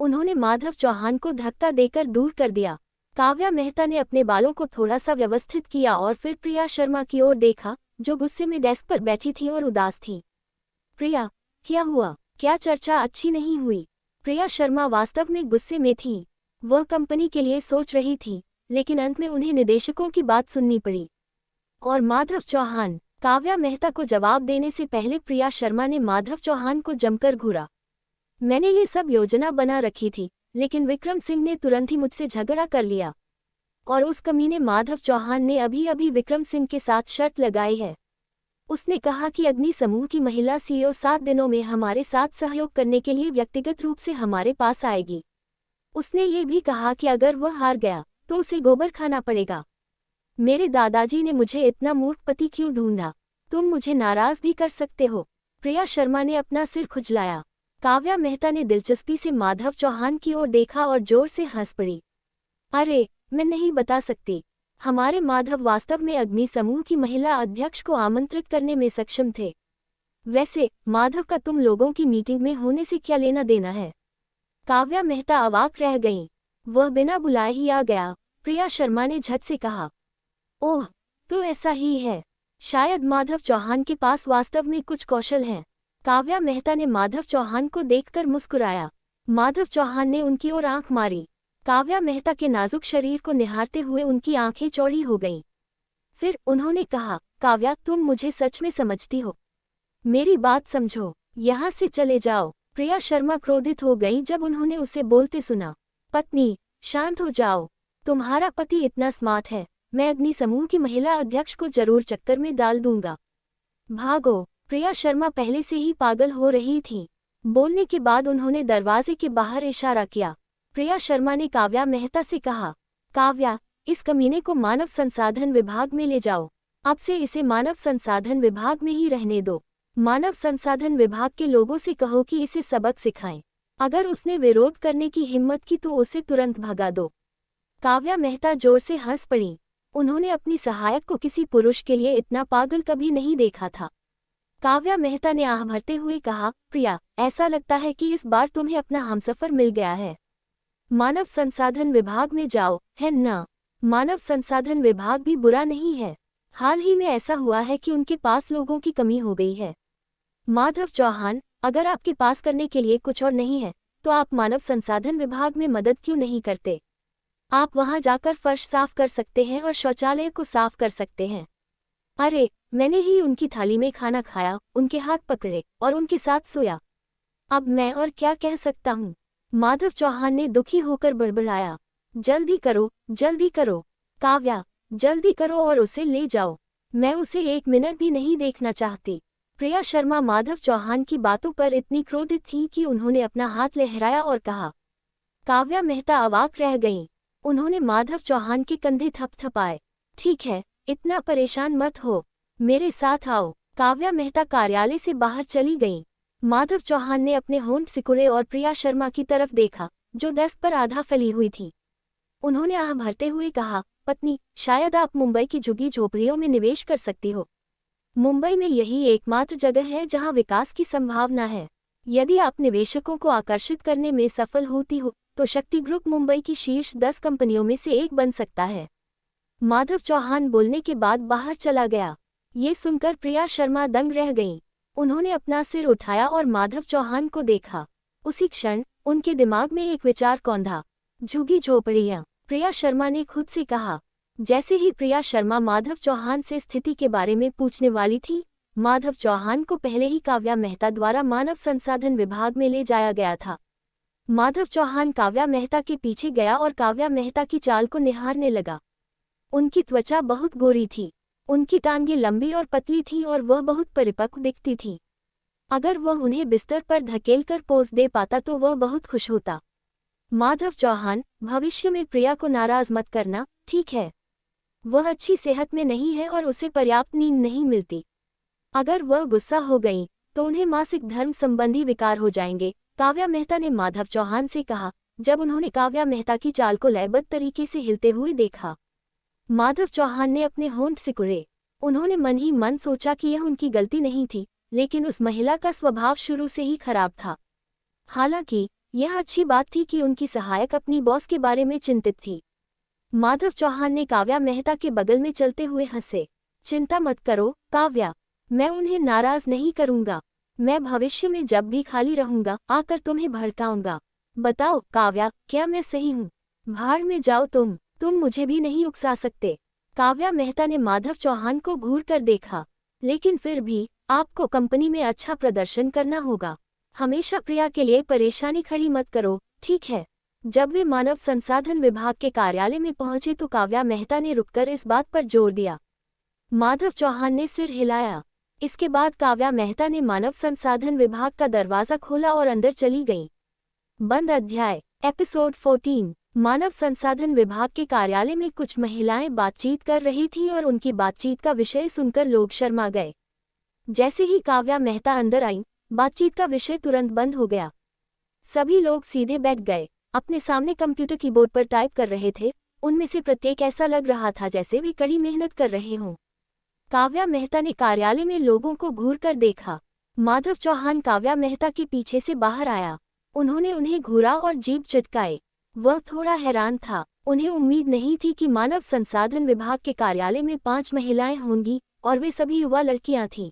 उन्होंने माधव चौहान को धक्का देकर दूर कर दिया। काव्या मेहता ने अपने बालों को थोड़ा सा व्यवस्थित किया और फिर प्रिया शर्मा की ओर देखा, जो गुस्से में डेस्क पर बैठी थी और उदास थी। प्रिया, क्या हुआ? क्या चर्चा अच्छी नहीं हुई? प्रिया शर्मा वास्तव में गुस्से में थी। वह कंपनी के लिए सोच रही थी, लेकिन अंत में उन्हें निदेशकों की बात सुननी पड़ी। और माधव चौहान। काव्या मेहता को जवाब देने से पहले प्रिया शर्मा ने माधव चौहान को जमकर घूरा। मैंने ये सब योजना बना रखी थी, लेकिन विक्रम सिंह ने तुरंत ही मुझसे झगड़ा कर लिया। और उस कमीने माधव चौहान ने अभी अभी विक्रम सिंह के साथ शर्त लगाई है। उसने कहा कि अग्नि समूह की महिला सीईओ 7 दिनों में हमारे साथ सहयोग करने के लिए व्यक्तिगत रूप से हमारे पास आएगी। उसने ये भी कहा कि अगर वह हार गया तो उसे गोबर खाना पड़ेगा। मेरे दादाजी ने मुझे इतना मूर्ख पति क्यों ढूंढा? तुम मुझे नाराज भी कर सकते हो। प्रिया शर्मा ने अपना सिर खुजलाया। काव्या मेहता ने दिलचस्पी से माधव चौहान की ओर देखा और जोर से हंस पड़ी। अरे, मैं नहीं बता सकती। हमारे माधव वास्तव में अग्नि समूह की महिला अध्यक्ष को आमंत्रित करने में सक्षम थे। वैसे माधव का तुम लोगों की मीटिंग में होने से क्या लेना देना है? काव्या मेहता अवाक रह गईं। वह बिना बुलाए ही आ गया। प्रिया शर्मा ने झट से कहा, ओह, तो ऐसा ही है। शायद माधव चौहान के पास वास्तव में कुछ कौशल हैं। काव्या मेहता ने माधव चौहान को देखकर मुस्कुराया। माधव चौहान ने उनकी ओर आंख मारी। काव्या मेहता के नाजुक शरीर को निहारते हुए उनकी आंखें चौड़ी हो गईं। फिर उन्होंने कहा, काव्या, तुम मुझे सच में समझती हो? मेरी बात समझो, यहाँ से चले जाओ। प्रिया शर्मा क्रोधित हो गई जब उन्होंने उसे बोलते सुना। पत्नी, शांत हो जाओ। तुम्हारा पति इतना स्मार्ट है, मैं अग्नि समूह की महिला अध्यक्ष को जरूर चक्कर में डाल दूंगा। भागो। प्रिया शर्मा पहले से ही पागल हो रही थी। बोलने के बाद उन्होंने दरवाजे के बाहर इशारा किया। प्रिया शर्मा ने काव्या मेहता से कहा, काव्या, इस कमीने को मानव संसाधन विभाग में ले जाओ। अब से इसे मानव संसाधन विभाग में ही रहने दो। मानव संसाधन विभाग के लोगों से कहो कि इसे सबक सिखाएं। अगर उसने विरोध करने की हिम्मत की तो उसे तुरंत भगा दो। काव्या मेहता जोर से हंस पड़ी। उन्होंने अपनी सहायक को किसी पुरुष के लिए इतना पागल कभी नहीं देखा था। काव्या मेहता ने आह भरते हुए कहा, प्रिया, ऐसा लगता है कि इस बार तुम्हें अपना हमसफर मिल गया है। मानव संसाधन विभाग में जाओ, है ना? मानव संसाधन विभाग भी बुरा नहीं है। हाल ही में ऐसा हुआ है कि उनके पास लोगों की कमी हो गई है। माधव चौहान, अगर आपके पास करने के लिए कुछ और नहीं है तो आप मानव संसाधन विभाग में मदद क्यों नहीं करते? आप वहां जाकर फर्श साफ कर सकते हैं और शौचालय को साफ कर सकते हैं। अरे, मैंने ही उनकी थाली में खाना खाया, उनके हाथ पकड़े और उनके साथ सोया। अब मैं और क्या कह सकता हूँ? माधव चौहान ने दुखी होकर बड़बड़ाया। जल्दी करो, जल्दी करो। काव्या, जल्दी करो और उसे ले जाओ। मैं उसे 1 मिनट भी नहीं देखना चाहती। प्रिया शर्मा माधव चौहान की बातों पर इतनी क्रोधित थी कि उन्होंने अपना हाथ लहराया और कहा। काव्या मेहता अवाक रह गईं। उन्होंने माधव चौहान के कंधे थपथपाए। ठीक है, इतना परेशान मत हो, मेरे साथ आओ। काव्या मेहता कार्यालय से बाहर चली गईं। माधव चौहान ने अपने होंठ सिकुड़े और प्रिया शर्मा की तरफ देखा, जो डेस्क पर आधा फैली हुई थी। उन्होंने आह भरते हुए कहा, पत्नी, शायद आप मुंबई की झुग्गी झोपड़ियों में निवेश कर सकती हो। मुंबई में यही एकमात्र जगह है जहां विकास की संभावना है। यदि आप निवेशकों को आकर्षित करने में सफल होती हो तो शक्ति ग्रुप मुंबई की शीर्ष 10 कंपनियों में से एक बन सकता है। माधव चौहान बोलने के बाद बाहर चला गया। ये सुनकर प्रिया शर्मा दंग रह गईं। उन्होंने अपना सिर उठाया और माधव चौहान को देखा। उसी क्षण उनके दिमाग में एक विचार कौंधा। झुग्गी झोपड़ियां। प्रिया शर्मा ने खुद से कहा। जैसे ही प्रिया शर्मा माधव चौहान से स्थिति के बारे में पूछने वाली थी, माधव चौहान को पहले ही काव्या मेहता द्वारा मानव संसाधन विभाग में ले जाया गया था। माधव चौहान काव्या मेहता के पीछे गया और काव्या मेहता की चाल को निहारने लगा। उनकी त्वचा बहुत गोरी थी, उनकी टांगें लंबी और पतली थीं और वह बहुत परिपक्व दिखती थी। अगर वह उन्हें बिस्तर पर धकेलकर पोज दे पाता तो वह बहुत खुश होता। माधव चौहान, भविष्य में प्रिया को नाराज मत करना, ठीक है? वह अच्छी सेहत में नहीं है और उसे पर्याप्त नींद नहीं मिलती। अगर वह गुस्सा हो गई तो उन्हें मासिक धर्म संबंधी विकार हो जाएंगे, काव्या मेहता ने माधव चौहान से कहा, जब उन्होंने काव्या मेहता की चाल को लयबद्ध तरीके से हिलते हुए देखा। माधव चौहान ने अपने होंठ सिकुड़े। उन्होंने मन ही मन सोचा कि यह उनकी गलती नहीं थी, लेकिन उस महिला का स्वभाव शुरू से ही खराब था। हालांकि यह अच्छी बात थी कि उनकी सहायक अपनी बॉस के बारे में चिंतित थी। माधव चौहान ने काव्या मेहता के बगल में चलते हुए हंसे। चिंता मत करो काव्या, मैं उन्हें नाराज नहीं करूंगा। मैं भविष्य में जब भी खाली रहूंगा आकर तुम्हें भड़काऊंगा। बताओ काव्या, क्या मैं सही हूँ? भाड़ में जाओ तुम मुझे भी नहीं उकसा सकते। काव्या मेहता ने माधव चौहान को घूर कर देखा। लेकिन फिर भी आपको कंपनी में अच्छा प्रदर्शन करना होगा। हमेशा प्रिया के लिए परेशानी खड़ी मत करो, ठीक है? जब वे मानव संसाधन विभाग के कार्यालय में पहुंचे तो काव्या मेहता ने रुककर इस बात पर जोर दिया। माधव चौहान ने सिर हिलाया। इसके बाद काव्या मेहता ने मानव संसाधन विभाग का दरवाजा खोला और अंदर चली गई। बंद अध्याय एपिसोड 14। मानव संसाधन विभाग के कार्यालय में कुछ महिलाएं बातचीत कर रही थीं और उनकी बातचीत का विषय सुनकर लोग शर्मा गए। जैसे ही काव्या मेहता अंदर आईं, बातचीत का विषय तुरंत बंद हो गया। सभी लोग सीधे बैठ गए। अपने सामने कंप्यूटर कीबोर्ड पर टाइप कर रहे थे। उनमें से प्रत्येक ऐसा लग रहा था जैसे वे कड़ी मेहनत कर रहे हों। काव्या मेहता ने कार्यालय में लोगों को घूर कर देखा। माधव चौहान काव्या मेहता के पीछे से बाहर आया। उन्होंने उन्हें घूरा और जीभ चटकाए। वह थोड़ा हैरान था। उन्हें उम्मीद नहीं थी कि मानव संसाधन विभाग के कार्यालय में 5 महिलाएं होंगी और वे सभी युवा लड़कियां थीं।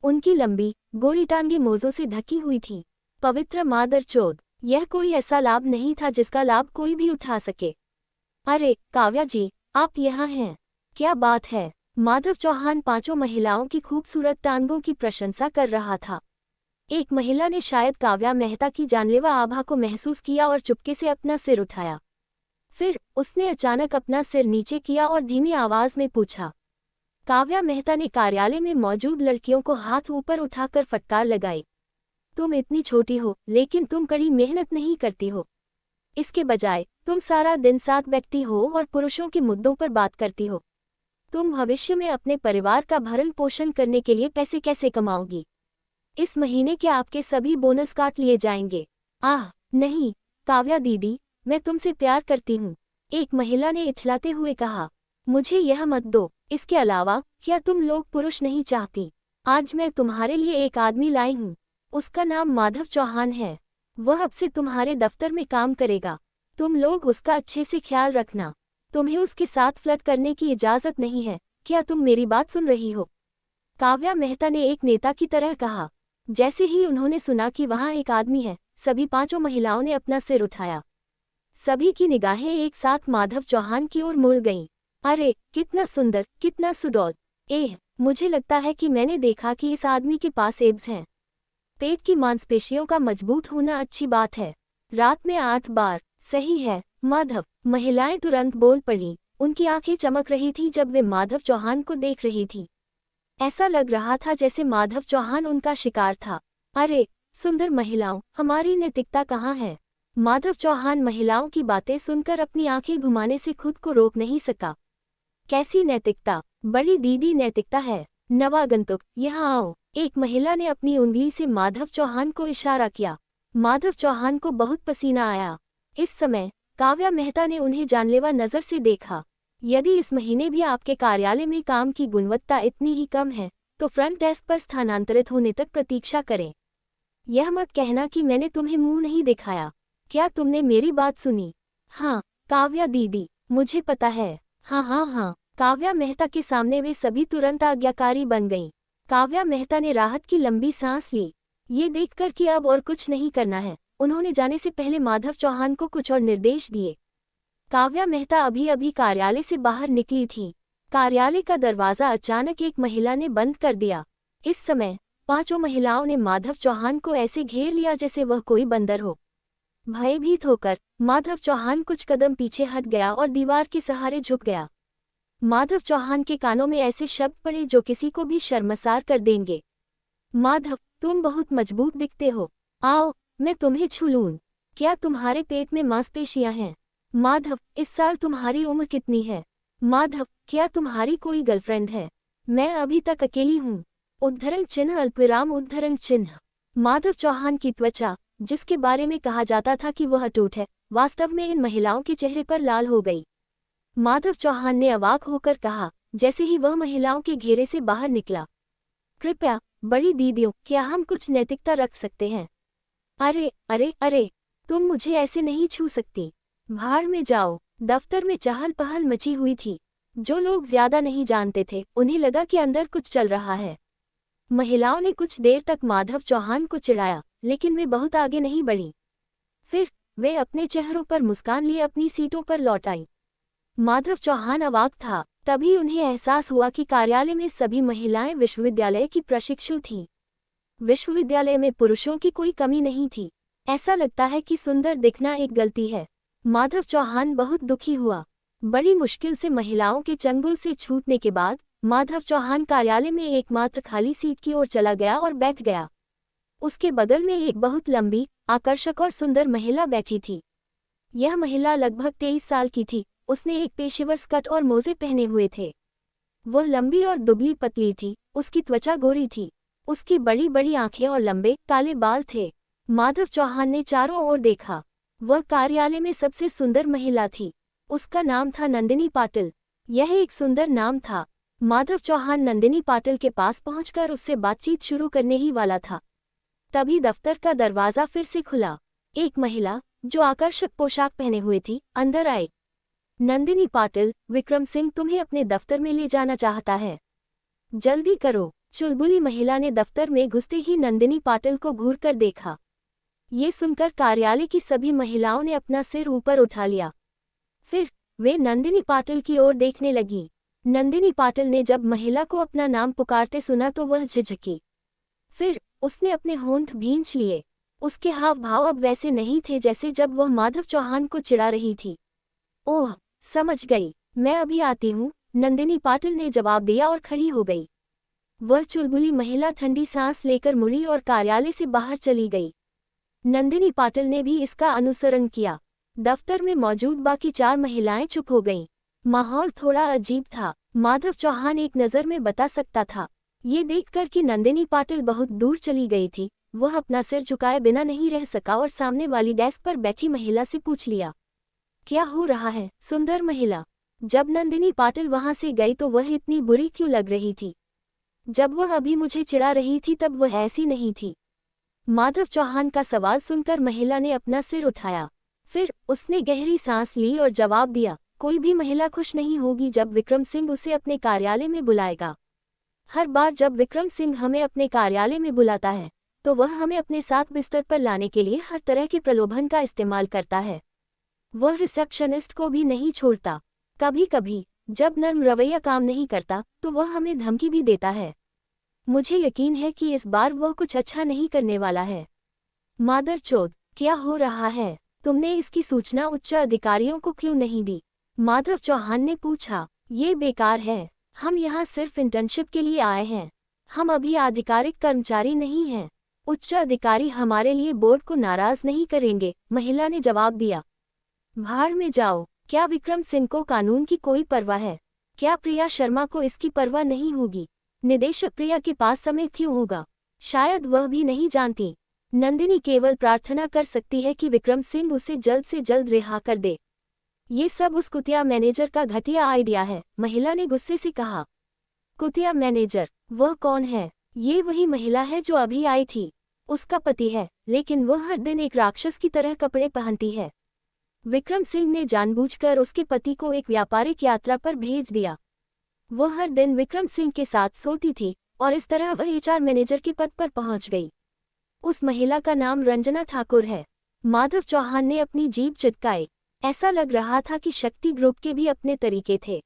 उनकी लंबी गोरी टांगी मोजों से ढकी हुई थी। पवित्र मादरचोद, यह कोई ऐसा लाभ नहीं था जिसका लाभ कोई भी उठा सके। अरे काव्या जी, आप यहाँ हैं, क्या बात है? माधव चौहान 5 महिलाओं की खूबसूरत टांगों की प्रशंसा कर रहा था। एक महिला ने शायद काव्या मेहता की जानलेवा आभा को महसूस किया और चुपके से अपना सिर उठाया। फिर उसने अचानक अपना सिर नीचे किया और धीमी आवाज में पूछा। काव्या मेहता ने कार्यालय में मौजूद लड़कियों को हाथ ऊपर उठाकर फटकार लगाई। तुम इतनी छोटी हो, लेकिन तुम कड़ी मेहनत नहीं करती हो। इसके बजाय तुम सारा दिन साथ बैठती हो और पुरुषों के मुद्दों पर बात करती हो। तुम भविष्य में अपने परिवार का भरण पोषण करने के लिए पैसे कैसे कमाओगी? इस महीने के आपके सभी बोनस काट लिए जाएंगे। आह नहीं काव्या दीदी, मैं तुमसे प्यार करती हूँ, एक महिला ने इठलाते हुए कहा। मुझे यह मत दो। इसके अलावा क्या तुम लोग पुरुष नहीं चाहती? आज मैं तुम्हारे लिए एक आदमी लाई हूँ। उसका नाम माधव चौहान है। वह अब से तुम्हारे दफ्तर में काम करेगा। तुम लोग उसका अच्छे से ख्याल रखना। तुम्हें उसके साथ फ्लर्ट करने की इजाज़त नहीं है। क्या तुम मेरी बात सुन रही हो? काव्या मेहता ने एक नेता की तरह कहा। जैसे ही उन्होंने सुना कि वहाँ एक आदमी है, सभी 5 महिलाओं ने अपना सिर उठाया। सभी की निगाहें एक साथ माधव चौहान की ओर मुड़ गईं। अरे कितना सुंदर, कितना सुडौल। मुझे लगता है कि मैंने देखा कि इस आदमी के पास एब्स हैं। पेट की मांसपेशियों का मजबूत होना अच्छी बात है। रात में 8 बार। सही है माधव। महिलाएं तुरंत बोल पड़ी। उनकी आंखें चमक रही थी जब वे माधव चौहान को देख रही थी। ऐसा लग रहा था जैसे माधव चौहान उनका शिकार था। अरे सुंदर महिलाओं, हमारी नैतिकता कहाँ है? माधव चौहान महिलाओं की बातें सुनकर अपनी आंखें घुमाने से खुद को रोक नहीं सका। कैसी नैतिकता? बड़ी दीदी नैतिकता है। नवागंतुक, यहाँ आओ। एक महिला ने अपनी उंगली से माधव चौहान को इशारा किया। माधव चौहान को बहुत पसीना आया। इस समय काव्या मेहता ने उन्हें जानलेवा नजर से देखा। यदि इस महीने भी आपके कार्यालय में काम की गुणवत्ता इतनी ही कम है तो फ्रंट डेस्क पर स्थानांतरित होने तक प्रतीक्षा करें। यह मत कहना कि मैंने तुम्हें मुंह नहीं दिखाया। क्या तुमने मेरी बात सुनी? हाँ काव्या दीदी, मुझे पता है। हाँ। काव्या मेहता के सामने वे सभी तुरंत आज्ञाकारी बन गईं। काव्या मेहता ने राहत की लंबी सांस ली। ये देखकर कि अब और कुछ नहीं करना है, उन्होंने जाने से पहले माधव चौहान को कुछ और निर्देश दिए। काव्या मेहता अभी अभी कार्यालय से बाहर निकली थी। कार्यालय का दरवाजा अचानक एक महिला ने बंद कर दिया। इस समय 5 महिलाओं ने माधव चौहान को ऐसे घेर लिया जैसे वह कोई बंदर हो। भयभीत होकर माधव चौहान कुछ कदम पीछे हट गया और दीवार के सहारे झुक गया। माधव चौहान के कानों में ऐसे शब्द पड़े जो किसी को भी शर्मसार कर देंगे। माधव, तुम बहुत मजबूत दिखते हो। आओ मैं तुम्हें छू लूं। क्या तुम्हारे पेट में मांसपेशियां हैं? माधव, इस साल तुम्हारी उम्र कितनी है? माधव, क्या तुम्हारी कोई गर्लफ्रेंड है? मैं अभी तक अकेली हूँ। उद्धरण चिन्ह अल्पविराम उद्धरण चिन्ह। माधव चौहान की त्वचा, जिसके बारे में कहा जाता था कि वह अटूट है, वास्तव में इन महिलाओं के चेहरे पर लाल हो गई। माधव चौहान ने अवाक होकर कहा, जैसे ही वह महिलाओं के घेरे से बाहर निकला। कृपया बड़ी दीदियों, क्या हम कुछ नैतिकता रख सकते हैं? अरे, तुम मुझे ऐसे नहीं छू सकती। भाड़ में जाओ। दफ्तर में चहल पहल मची हुई थी। जो लोग ज्यादा नहीं जानते थे उन्हें लगा कि अंदर कुछ चल रहा है। महिलाओं ने कुछ देर तक माधव चौहान को चिढ़ाया, लेकिन वे बहुत आगे नहीं बढ़ी। फिर वे अपने चेहरों पर मुस्कान लिए अपनी सीटों पर लौट आई। माधव चौहान अवाक था। तभी उन्हें एहसास हुआ कि कार्यालय में सभी महिलाएं विश्वविद्यालय की प्रशिक्षु थीं। विश्वविद्यालय में पुरुषों की कोई कमी नहीं थी। ऐसा लगता है कि सुंदर दिखना एक गलती है। माधव चौहान बहुत दुखी हुआ। बड़ी मुश्किल से महिलाओं के चंगुल से छूटने के बाद माधव चौहान कार्यालय में एकमात्र खाली सीट की ओर चला गया और बैठ गया। उसके बगल में एक बहुत लंबी, आकर्षक और सुंदर महिला बैठी थी। यह महिला लगभग 23 साल की थी। उसने एक पेशेवर स्कर्ट और मोजे पहने हुए थे। वह लंबी और दुबली पतली थी। उसकी त्वचा गोरी थी। उसकी बड़ी बड़ी आंखें और लंबे काले बाल थे। माधव चौहान ने चारों ओर देखा। वह कार्यालय में सबसे सुंदर महिला थी। उसका नाम था नंदिनी पाटिल। यह एक सुंदर नाम था। माधव चौहान नंदिनी पाटिल के पास पहुंचकर उससे बातचीत शुरू करने ही वाला था। तभी दफ्तर का दरवाजा फिर से खुला। एक महिला, जो आकर्षक पोशाक पहने हुए थी, अंदर आई। नंदिनी पाटिल, विक्रम सिंह तुम्हें अपने दफ्तर में ले जाना चाहता है। जल्दी करो। चुलबुली महिला ने दफ्तर में घुसते ही नंदिनी पाटिल को घूरकर देखा। ये सुनकर कार्यालय की सभी महिलाओं ने अपना सिर ऊपर उठा लिया। फिर वे नंदिनी पाटिल की ओर देखने लगी। नंदिनी पाटिल ने जब महिला को अपना नाम पुकारते सुना तो वह झिझकी। फिर उसने अपने होंठ भींच लिए। उसके हाव भाव अब वैसे नहीं थे जैसे जब वह माधव चौहान को चिढ़ा रही थी। ओह, समझ गई, मैं अभी आती हूँ, नंदिनी पाटिल ने जवाब दिया और खड़ी हो गई। वह चुलबुली महिला ठंडी सांस लेकर मुड़ी और कार्यालय से बाहर चली गई। नंदिनी पाटिल ने भी इसका अनुसरण किया। दफ्तर में मौजूद बाकी 4 महिलाएं चुप हो गईं। माहौल थोड़ा अजीब था। माधव चौहान एक नज़र में बता सकता था। ये देखकर कि नंदिनी पाटिल बहुत दूर चली गई थी, वह अपना सिर झुकाए बिना नहीं रह सका और सामने वाली डेस्क पर बैठी महिला से पूछ लिया, क्या हो रहा है सुंदर महिला? जब नंदिनी पाटिल वहां से गई तो वह इतनी बुरी क्यों लग रही थी? जब वह अभी मुझे चिढ़ा रही थी तब वह ऐसी नहीं थी। माधव चौहान का सवाल सुनकर महिला ने अपना सिर उठाया। फिर उसने गहरी सांस ली और जवाब दिया, कोई भी महिला खुश नहीं होगी जब विक्रम सिंह उसे अपने कार्यालय में बुलाएगा। हर बार जब विक्रम सिंह हमें अपने कार्यालय में बुलाता है तो वह हमें अपने साथ बिस्तर पर लाने के लिए हर तरह के प्रलोभन का इस्तेमाल करता है। वह रिसेप्शनिस्ट को भी नहीं छोड़ता। कभी कभी जब नर्म रवैया काम नहीं करता तो वह हमें धमकी भी देता है। मुझे यकीन है कि इस बार वह कुछ अच्छा नहीं करने वाला है। मादरचोद, क्या हो रहा है? तुमने इसकी सूचना उच्च अधिकारियों को क्यों नहीं दी? माधव चौहान ने पूछा। ये बेकार है। हम यहाँ सिर्फ इंटर्नशिप के लिए आए हैं। हम अभी आधिकारिक कर्मचारी नहीं हैं। उच्च अधिकारी हमारे लिए बोर्ड को नाराज नहीं करेंगे, महिला ने जवाब दिया। भाड़ में जाओ। क्या विक्रम सिंह को कानून की कोई परवाह है? क्या प्रिया शर्मा को इसकी परवाह नहीं होगी? निदेशक प्रिया के पास समय क्यों होगा? शायद वह भी नहीं जानती। नंदिनी केवल प्रार्थना कर सकती है कि विक्रम सिंह उसे जल्द से जल्द रिहा कर दे। ये सब उस कुतिया मैनेजर का घटिया आइडिया है, महिला ने गुस्से से कहा। कुतिया मैनेजर? वह कौन है? ये वही महिला है जो अभी आई थी। उसका पति है, लेकिन वह हर दिन एक राक्षस की तरह कपड़े पहनती है। विक्रम सिंह ने जानबूझकर उसके पति को एक व्यापारिक यात्रा पर भेज दिया। वह हर दिन विक्रम सिंह के साथ सोती थी और इस तरह वह एचआर मैनेजर के पद पर पहुंच गई। उस महिला का नाम रंजना ठाकुर है। माधव चौहान ने अपनी जीभ चिटकाई। ऐसा लग रहा था कि शक्ति ग्रुप के भी अपने तरीके थे।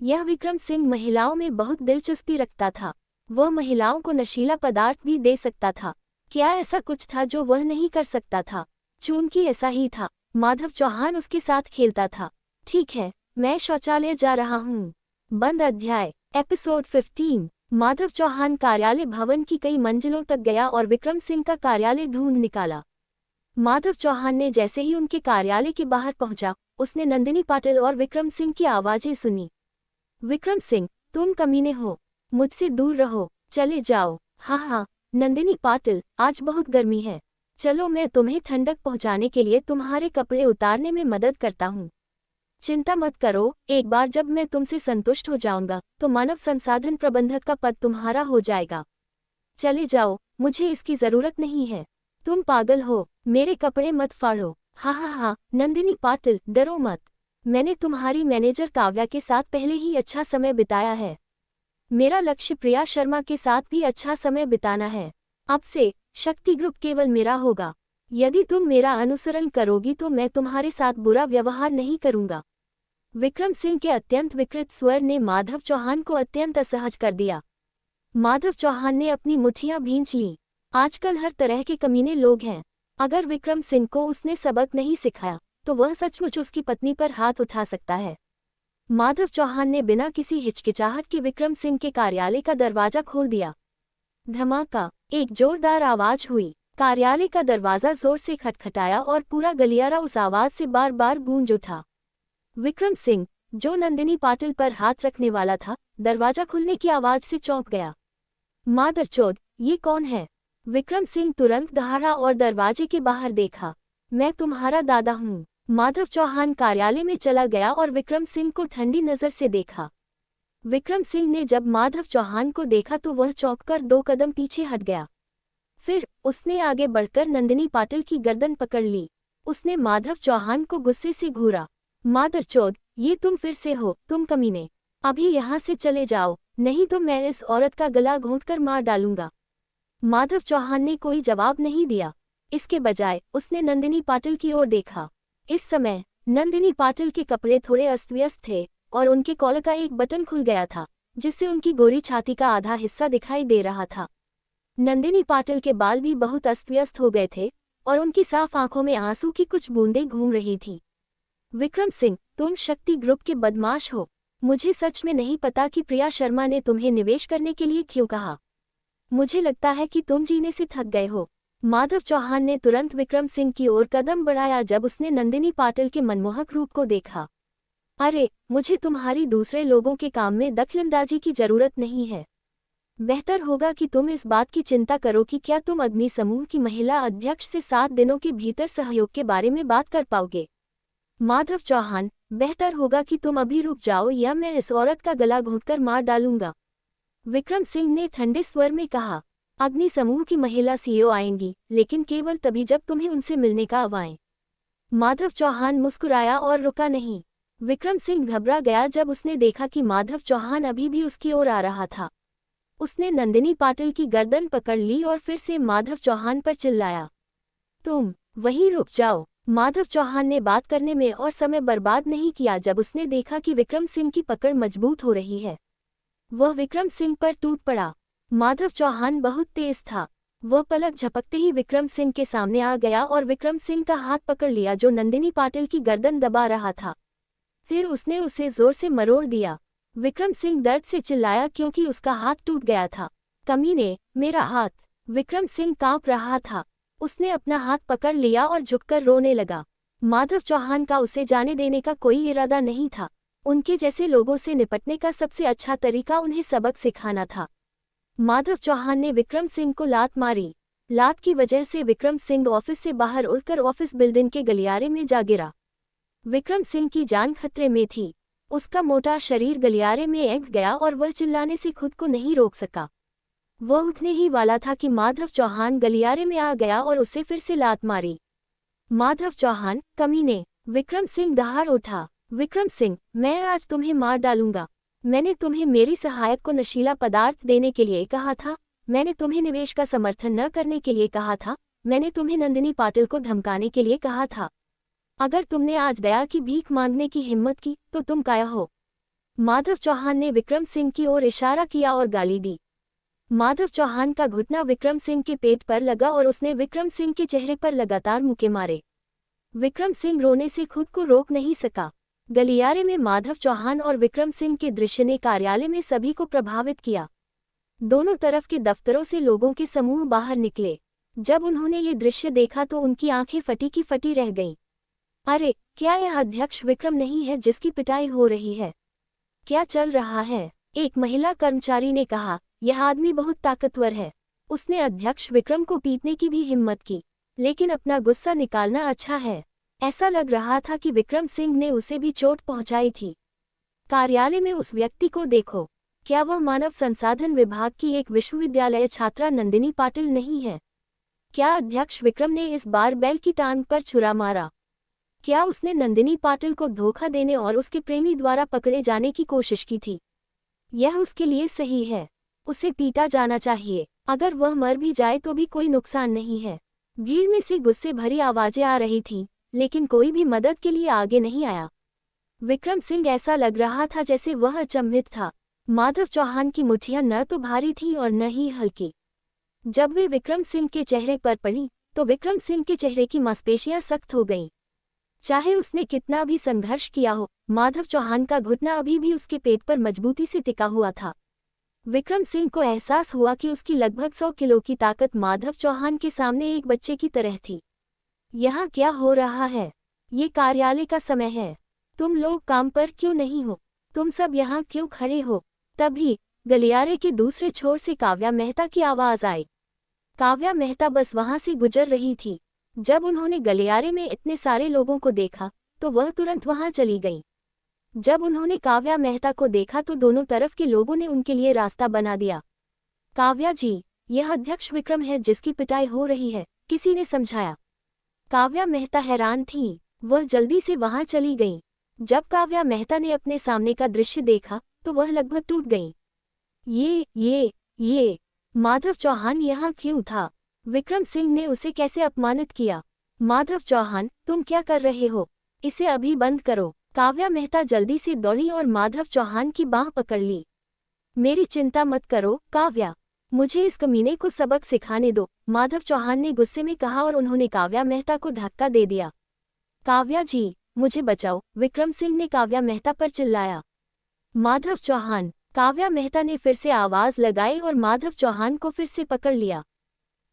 यह विक्रम सिंह महिलाओं में बहुत दिलचस्पी रखता था। वह महिलाओं को नशीला पदार्थ भी दे सकता था। क्या ऐसा कुछ था जो वह नहीं कर सकता था? चूंकि ऐसा ही था, माधव चौहान उसके साथ खेलता था। ठीक है, मैं शौचालय जा रहा हूँ। बंद अध्याय। एपिसोड 15। माधव चौहान कार्यालय भवन की कई मंजिलों तक गया और विक्रम सिंह का कार्यालय ढूंढ निकाला। माधव चौहान ने जैसे ही उनके कार्यालय के बाहर पहुंचा, उसने नंदिनी पाटिल और विक्रम सिंह की आवाजें सुनी। विक्रम सिंह, तुम कमीने हो, मुझसे दूर रहो, चले जाओ। हाँ, नंदिनी पाटिल, आज बहुत गर्मी है। चलो मैं तुम्हें ठंडक पहुंचाने के लिए तुम्हारे कपड़े उतारने में मदद करता हूँ। चिंता मत करो, एक बार जब मैं तुमसे संतुष्ट हो जाऊंगा तो मानव संसाधन प्रबंधक का पद तुम्हारा हो जाएगा। चले जाओ, मुझे इसकी जरूरत नहीं है। तुम पागल हो, मेरे कपड़े मत फाड़ो। हाँ, नंदिनी पाटिल, डरो मत। मैंने तुम्हारी मैनेजर काव्या के साथ पहले ही अच्छा समय बिताया है। मेरा लक्ष्य प्रिया शर्मा के साथ भी अच्छा समय बिताना है। अब से शक्ति ग्रुप केवल मेरा होगा। यदि तुम मेरा अनुसरण करोगी तो मैं तुम्हारे साथ बुरा व्यवहार नहीं करूंगा। विक्रम सिंह के अत्यंत विकृत स्वर ने माधव चौहान को अत्यंत असहज कर दिया। माधव चौहान ने अपनी मुट्ठियां भींच लीं। आजकल हर तरह के कमीने लोग हैं। अगर विक्रम सिंह को उसने सबक नहीं सिखाया तो वह सचमुच उसकी पत्नी पर हाथ उठा सकता है। माधव चौहान ने बिना किसी हिचकिचाहट के विक्रम सिंह के कार्यालय का दरवाजा खोल दिया। धमाका, एक जोरदार आवाज हुई। कार्यालय का दरवाजा जोर से खटखटाया और पूरा गलियारा उस आवाज से बार बार गूंज उठा। विक्रम सिंह, जो नंदिनी पाटिल पर हाथ रखने वाला था, दरवाजा खुलने की आवाज से चौंक गया। मादरचोद, ये कौन है? विक्रम सिंह तुरंत दहाड़ा और दरवाजे के बाहर देखा। मैं तुम्हारा दादा हूँ। माधव चौहान कार्यालय में चला गया और विक्रम सिंह को ठंडी नजर से देखा। विक्रम सिंह ने जब माधव चौहान को देखा तो वह चौंककर 2 कदम पीछे हट गया। फिर उसने आगे बढ़कर नंदिनी पाटिल की गर्दन पकड़ ली। उसने माधव चौहान को गुस्से से घूरा। मादरचोद, ये तुम फिर से हो, तुम कमीने। अभी यहाँ से चले जाओ, नहीं तो मैं इस औरत का गला घोंटकर मार डालूंगा। माधव चौहान ने कोई जवाब नहीं दिया। इसके बजाय उसने नंदिनी पाटिल की ओर देखा। इस समय नंदिनी पाटिल के कपड़े थोड़े अस्त-व्यस्त थे और उनके कॉलर का एक बटन खुल गया था, जिससे उनकी गोरी छाती का आधा हिस्सा दिखाई दे रहा था। नंदिनी पाटिल के बाल भी बहुत अस्त-व्यस्त हो गए थे और उनकी साफ आंखों में आंसू की कुछ बूंदें घूम रही थीं। विक्रम सिंह, तुम शक्ति ग्रुप के बदमाश हो। मुझे सच में नहीं पता कि प्रिया शर्मा ने तुम्हें निवेश करने के लिए क्यों कहा। मुझे लगता है कि तुम जीने से थक गए हो। माधव चौहान ने तुरंत विक्रम सिंह की ओर कदम बढ़ाया जब उसने नंदिनी पाटिल के मनमोहक रूप को देखा। अरे, मुझे तुम्हारी दूसरे लोगों के काम में दखलंदाजी की जरूरत नहीं है। बेहतर होगा कि तुम इस बात की चिंता करो कि क्या तुम अग्नि समूह की महिला अध्यक्ष से 7 दिनों के भीतर सहयोग के बारे में बात कर पाओगे। माधव चौहान, बेहतर होगा कि तुम अभी रुक जाओ या मैं इस औरत का गला घोंटकर मार डालूंगा। विक्रम सिंह ने ठंडे स्वर में कहा। अग्नि समूह की महिला सीईओ आएंगी, लेकिन केवल तभी जब तुम्हें उनसे मिलने का अवाएं। माधव चौहान मुस्कुराया और रुका नहीं। विक्रम सिंह घबरा गया जब उसने देखा कि माधव चौहान अभी भी उसकी ओर आ रहा था। उसने नंदिनी पाटिल की गर्दन पकड़ ली और फिर से माधव चौहान पर चिल्लाया, तुम वहीं रुक जाओ। माधव चौहान ने बात करने में और समय बर्बाद नहीं किया जब उसने देखा कि विक्रम सिंह की पकड़ मजबूत हो रही है। वह विक्रम सिंह पर टूट पड़ा। माधव चौहान बहुत तेज था। वह पलक झपकते ही विक्रम सिंह के सामने आ गया और विक्रम सिंह का हाथ पकड़ लिया जो नंदिनी पाटिल की गर्दन दबा रहा था। फिर उसने उसे जोर से मरोड़ दिया। विक्रम सिंह दर्द से चिल्लाया क्योंकि उसका हाथ टूट गया था। कमीने, मेरा हाथ! विक्रम सिंह कांप रहा था। उसने अपना हाथ पकड़ लिया और झुककर रोने लगा। माधव चौहान का उसे जाने देने का कोई इरादा नहीं था। उनके जैसे लोगों से निपटने का सबसे अच्छा तरीका उन्हें सबक सिखाना था। माधव चौहान ने विक्रम सिंह को लात मारी। लात की वजह से विक्रम सिंह ऑफिस से बाहर उड़कर ऑफिस बिल्डिंग के गलियारे में जा गिरा। विक्रम सिंह की जान खतरे में थी। उसका मोटा शरीर गलियारे में ऐंठ गया और वह चिल्लाने से खुद को नहीं रोक सका। वह उठने ही वाला था कि माधव चौहान गलियारे में आ गया और उसे फिर से लात मारी। माधव चौहान, कमीने! विक्रम सिंह दहाड़ उठा। विक्रम सिंह, मैं आज तुम्हें मार डालूंगा। मैंने तुम्हें मेरी सहायक को नशीला पदार्थ देने के लिए कहा था। मैंने तुम्हें निवेश का समर्थन न करने के लिए कहा था। मैंने तुम्हें नंदिनी पाटिल को धमकाने के लिए कहा था। अगर तुमने आज दया की भीख मांगने की हिम्मत की तो तुम काया हो। माधव चौहान ने विक्रम सिंह की ओर इशारा किया और गाली दी। माधव चौहान का घुटना विक्रम सिंह के पेट पर लगा और उसने विक्रम सिंह के चेहरे पर लगातार मुक्के मारे। विक्रम सिंह रोने से खुद को रोक नहीं सका। गलियारे में माधव चौहान और विक्रम सिंह के दृश्य ने कार्यालय में सभी को प्रभावित किया। दोनों तरफ के दफ्तरों से लोगों के समूह बाहर निकले। जब उन्होंने ये दृश्य देखा तो उनकी आंखें फटी की फटी रह गईं। अरे, क्या यह अध्यक्ष विक्रम नहीं है जिसकी पिटाई हो रही है? क्या चल रहा है? एक महिला कर्मचारी ने कहा, यह आदमी बहुत ताकतवर है। उसने अध्यक्ष विक्रम को पीटने की भी हिम्मत की, लेकिन अपना गुस्सा निकालना अच्छा है। ऐसा लग रहा था कि विक्रम सिंह ने उसे भी चोट पहुंचाई थी। कार्यालय में उस व्यक्ति को देखो। क्या वह मानव संसाधन विभाग की एक विश्वविद्यालय छात्रा नंदिनी पाटिल नहीं है? क्या अध्यक्ष विक्रम ने इस बार बैल की टांग पर छुरा मारा? क्या उसने नंदिनी पाटिल को धोखा देने और उसके प्रेमी द्वारा पकड़े जाने की कोशिश की थी? यह उसके लिए सही है। उसे पीटा जाना चाहिए। अगर वह मर भी जाए तो भी कोई नुकसान नहीं है। भीड़ में से गुस्से भरी आवाजें आ रही थीं, लेकिन कोई भी मदद के लिए आगे नहीं आया। विक्रम सिंह ऐसा लग रहा था जैसे वह अचंभित था। माधव चौहान की मुट्ठियां न तो भारी थीं और न ही हल्की। जब वे विक्रम सिंह के चेहरे पर पड़ी, तो विक्रम सिंह के चेहरे की मांसपेशियां सख्त हो गईं। चाहे उसने कितना भी संघर्ष किया हो, माधव चौहान का घुटना अभी भी उसके पेट पर मजबूती से टिका हुआ था। विक्रम सिंह को एहसास हुआ कि उसकी लगभग 100 किलो की ताकत माधव चौहान के सामने एक बच्चे की तरह थी। यहाँ क्या हो रहा है? ये कार्यालय का समय है। तुम लोग काम पर क्यों नहीं हो? तुम सब यहाँ क्यों खड़े हो? तभी गलियारे के दूसरे छोर से काव्या मेहता की आवाज आई। काव्या मेहता बस वहां से गुजर रही थी। जब उन्होंने गलियारे में इतने सारे लोगों को देखा, तो वह तुरंत वहां चली गईं। जब उन्होंने काव्या मेहता को देखा तो दोनों तरफ के लोगों ने उनके लिए रास्ता बना दिया। काव्या जी, यह अध्यक्ष विक्रम है जिसकी पिटाई हो रही है, किसी ने समझाया। काव्या मेहता हैरान थी। वह जल्दी से वहां चली गईं। जब काव्या मेहता ने अपने सामने का दृश्य देखा तो वह लगभग टूट गईं। ये माधव चौहान यहाँ क्यों था? विक्रम सिंह ने उसे कैसे अपमानित किया? माधव चौहान, तुम क्या कर रहे हो? इसे अभी बंद करो। काव्या मेहता जल्दी से दौड़ी और माधव चौहान की बांह पकड़ ली। मेरी चिंता मत करो काव्या, मुझे इस कमीने को सबक सिखाने दो, माधव चौहान ने गुस्से में कहा और उन्होंने काव्या मेहता को धक्का दे दिया। काव्या जी, मुझे बचाओ, विक्रम सिंह ने काव्या मेहता पर चिल्लाया। माधव चौहान, काव्या मेहता ने फिर से आवाज लगाई और माधव चौहान को फिर से पकड़ लिया।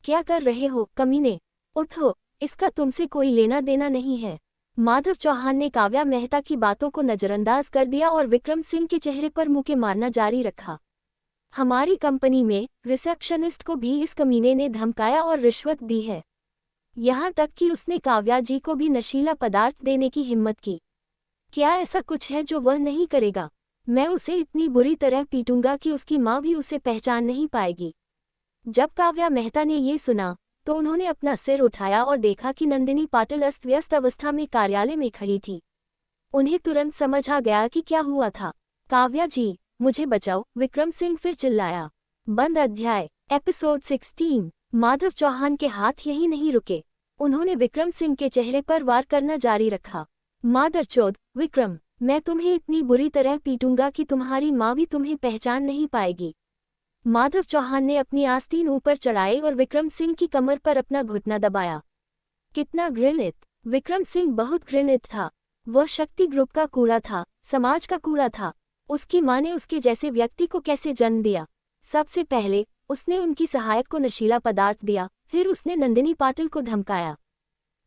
क्या कर रहे हो कमीने? उठो, इसका तुमसे कोई लेना देना नहीं है। माधव चौहान ने काव्या मेहता की बातों को नजरअंदाज कर दिया और विक्रम सिंह के चेहरे पर मुके मारना जारी रखा। हमारी कंपनी में रिसेप्शनिस्ट को भी इस कमीने ने धमकाया और रिश्वत दी है। यहाँ तक कि उसने काव्या जी को भी नशीला पदार्थ देने की हिम्मत की। क्या ऐसा कुछ है जो वह नहीं करेगा? मैं उसे इतनी बुरी तरह पीटूंगा कि उसकी माँ भी उसे पहचान नहीं पाएगी। जब काव्या मेहता ने ये सुना तो उन्होंने अपना सिर उठाया और देखा कि नंदिनी पाटिल अस्त व्यस्त अवस्था में कार्यालय में खड़ी थी। उन्हें तुरंत समझ आ गया कि क्या हुआ था। काव्या जी, मुझे बचाओ, विक्रम सिंह फिर चिल्लाया। बंद अध्याय एपिसोड 16। माधव चौहान के हाथ यहीं नहीं रुके। उन्होंने विक्रम सिंह के चेहरे पर वार करना जारी रखा। मादरचोद, विक्रम, मैं तुम्हें इतनी बुरी तरह पीटूंगा कि तुम्हारी माँ भी तुम्हें पहचान नहीं पाएगी। माधव चौहान ने अपनी आस्तीन ऊपर चढ़ाई और विक्रम सिंह की कमर पर अपना घुटना दबाया। कितना घृणित! विक्रम सिंह बहुत घृणित था। वह शक्ति ग्रुप का कूड़ा था, समाज का कूड़ा था। उसकी माँ ने उसके जैसे व्यक्ति को कैसे जन्म दिया? सबसे पहले उसने उनकी सहायक को नशीला पदार्थ दिया, फिर उसने नंदिनी पाटिल को धमकाया।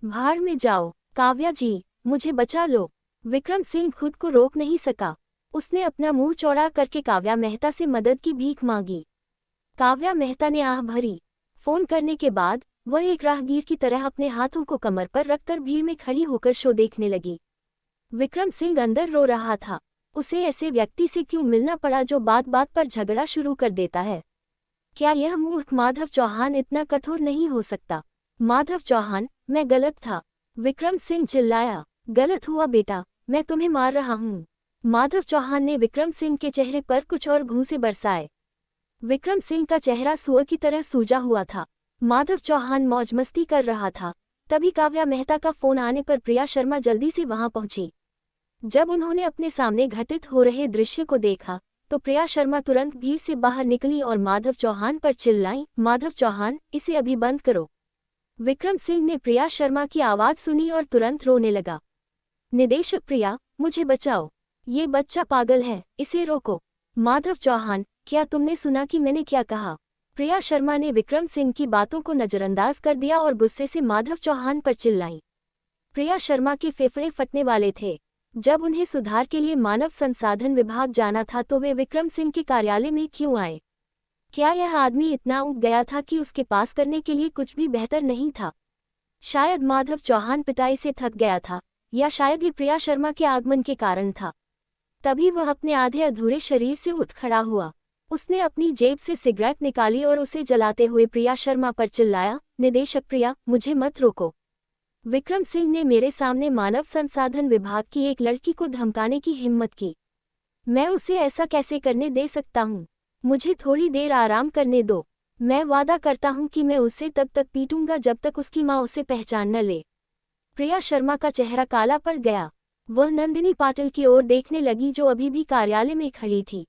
भाड़ में जाओ। काव्या जी, मुझे बचा लो। विक्रम सिंह खुद को रोक नहीं सका। उसने अपना मुंह चौड़ा करके काव्या मेहता से मदद की भीख मांगी। काव्या मेहता ने आह भरी। फोन करने के बाद वह एक राहगीर की तरह अपने हाथों को कमर पर रखकर भीड़ में खड़ी होकर शो देखने लगी। विक्रम सिंह अंदर रो रहा था। उसे ऐसे व्यक्ति से क्यों मिलना पड़ा जो बात बात पर झगड़ा शुरू कर देता है? क्या यह मूर्ख माधव चौहान इतना कठोर नहीं हो सकता? माधव चौहान, मैं गलत था। विक्रम सिंह चिल्लाया। गलत हुआ बेटा, मैं तुम्हें मार रहा हूँ। माधव चौहान ने विक्रम सिंह के चेहरे पर कुछ और घूंसे बरसाए। विक्रम सिंह का चेहरा सुअर की तरह सूजा हुआ था। माधव चौहान मौज मस्ती कर रहा था। तभी काव्या मेहता का फोन आने पर प्रिया शर्मा जल्दी से वहां पहुंची। जब उन्होंने अपने सामने घटित हो रहे दृश्य को देखा तो प्रिया शर्मा तुरंत भीड़ से बाहर निकली और माधव चौहान पर चिल्लाई, माधव चौहान, इसे अभी बंद करो। विक्रम सिंह ने प्रिया शर्मा की आवाज सुनी और तुरंत रोने लगा। निदेशक प्रिया, मुझे बचाओ, ये बच्चा पागल है, इसे रोको। माधव चौहान, क्या तुमने सुना कि मैंने क्या कहा? प्रिया शर्मा ने विक्रम सिंह की बातों को नजरअंदाज कर दिया और गुस्से से माधव चौहान पर चिल्लाई। प्रिया शर्मा के फेफड़े फटने वाले थे। जब उन्हें सुधार के लिए मानव संसाधन विभाग जाना था तो वे विक्रम सिंह के कार्यालय में क्यों आए? क्या यह आदमी इतना ऊब गया था कि उसके पास करने के लिए कुछ भी बेहतर नहीं था? शायद माधव चौहान पिटाई से थक गया था, या शायद ये प्रिया शर्मा के आगमन के कारण था। तभी वह अपने आधे अधूरे शरीर से उठ खड़ा हुआ। उसने अपनी जेब से सिगरेट निकाली और उसे जलाते हुए प्रिया शर्मा पर चिल्लाया, निदेशक प्रिया, मुझे मत रोको। विक्रम सिंह ने मेरे सामने मानव संसाधन विभाग की एक लड़की को धमकाने की हिम्मत की। मैं उसे ऐसा कैसे करने दे सकता हूँ? मुझे थोड़ी देर आराम करने दो। मैं वादा करता हूँ कि मैं उसे तब तक पीटूंगा जब तक उसकी माँ उसे पहचान न ले। प्रिया शर्मा का चेहरा काला पड़ गया। वह नंदिनी पाटिल की ओर देखने लगी जो अभी भी कार्यालय में खड़ी थी।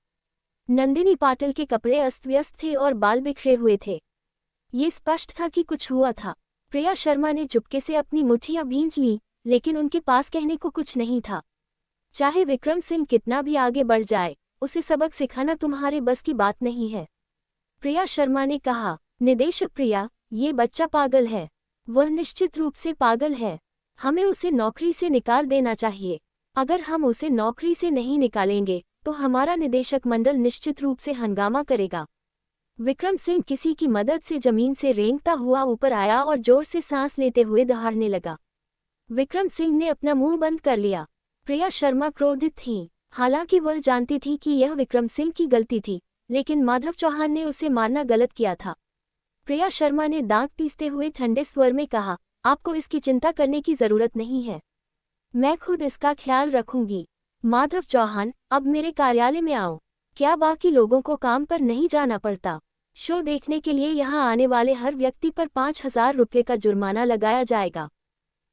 नंदिनी पाटिल के कपड़े अस्त व्यस्त थे और बाल बिखरे हुए थे। ये स्पष्ट था कि कुछ हुआ था। प्रिया शर्मा ने चुपके से अपनी मुट्ठियां भींच लीं, लेकिन उनके पास कहने को कुछ नहीं था। चाहे विक्रम सिंह कितना भी आगे बढ़ जाए, उसे सबक सिखाना तुम्हारे बस की बात नहीं है। प्रिया शर्मा ने कहा, निदेशक प्रिया, ये बच्चा पागल है। वह निश्चित रूप से पागल है। हमें उसे नौकरी से निकाल देना चाहिए। अगर हम उसे नौकरी से नहीं निकालेंगे तो हमारा निदेशक मंडल निश्चित रूप से हंगामा करेगा। विक्रम सिंह किसी की मदद से जमीन से रेंगता हुआ ऊपर आया और जोर से सांस लेते हुए दहाड़ने लगा। विक्रम सिंह ने अपना मुंह बंद कर लिया। प्रिया शर्मा क्रोधित थीं। हालांकि वह जानती थी कि यह विक्रम सिंह की गलती थी, लेकिन माधव चौहान ने उसे मारना गलत किया था। प्रिया शर्मा ने दांत पीसते हुए ठंडे स्वर में कहा, आपको इसकी चिंता करने की जरूरत नहीं है। मैं खुद इसका ख्याल रखूंगी। माधव चौहान, अब मेरे कार्यालय में आओ। क्या बाकी लोगों को काम पर नहीं जाना पड़ता? शो देखने के लिए यहाँ आने वाले हर व्यक्ति पर 5,000 रुपये का जुर्माना लगाया जाएगा।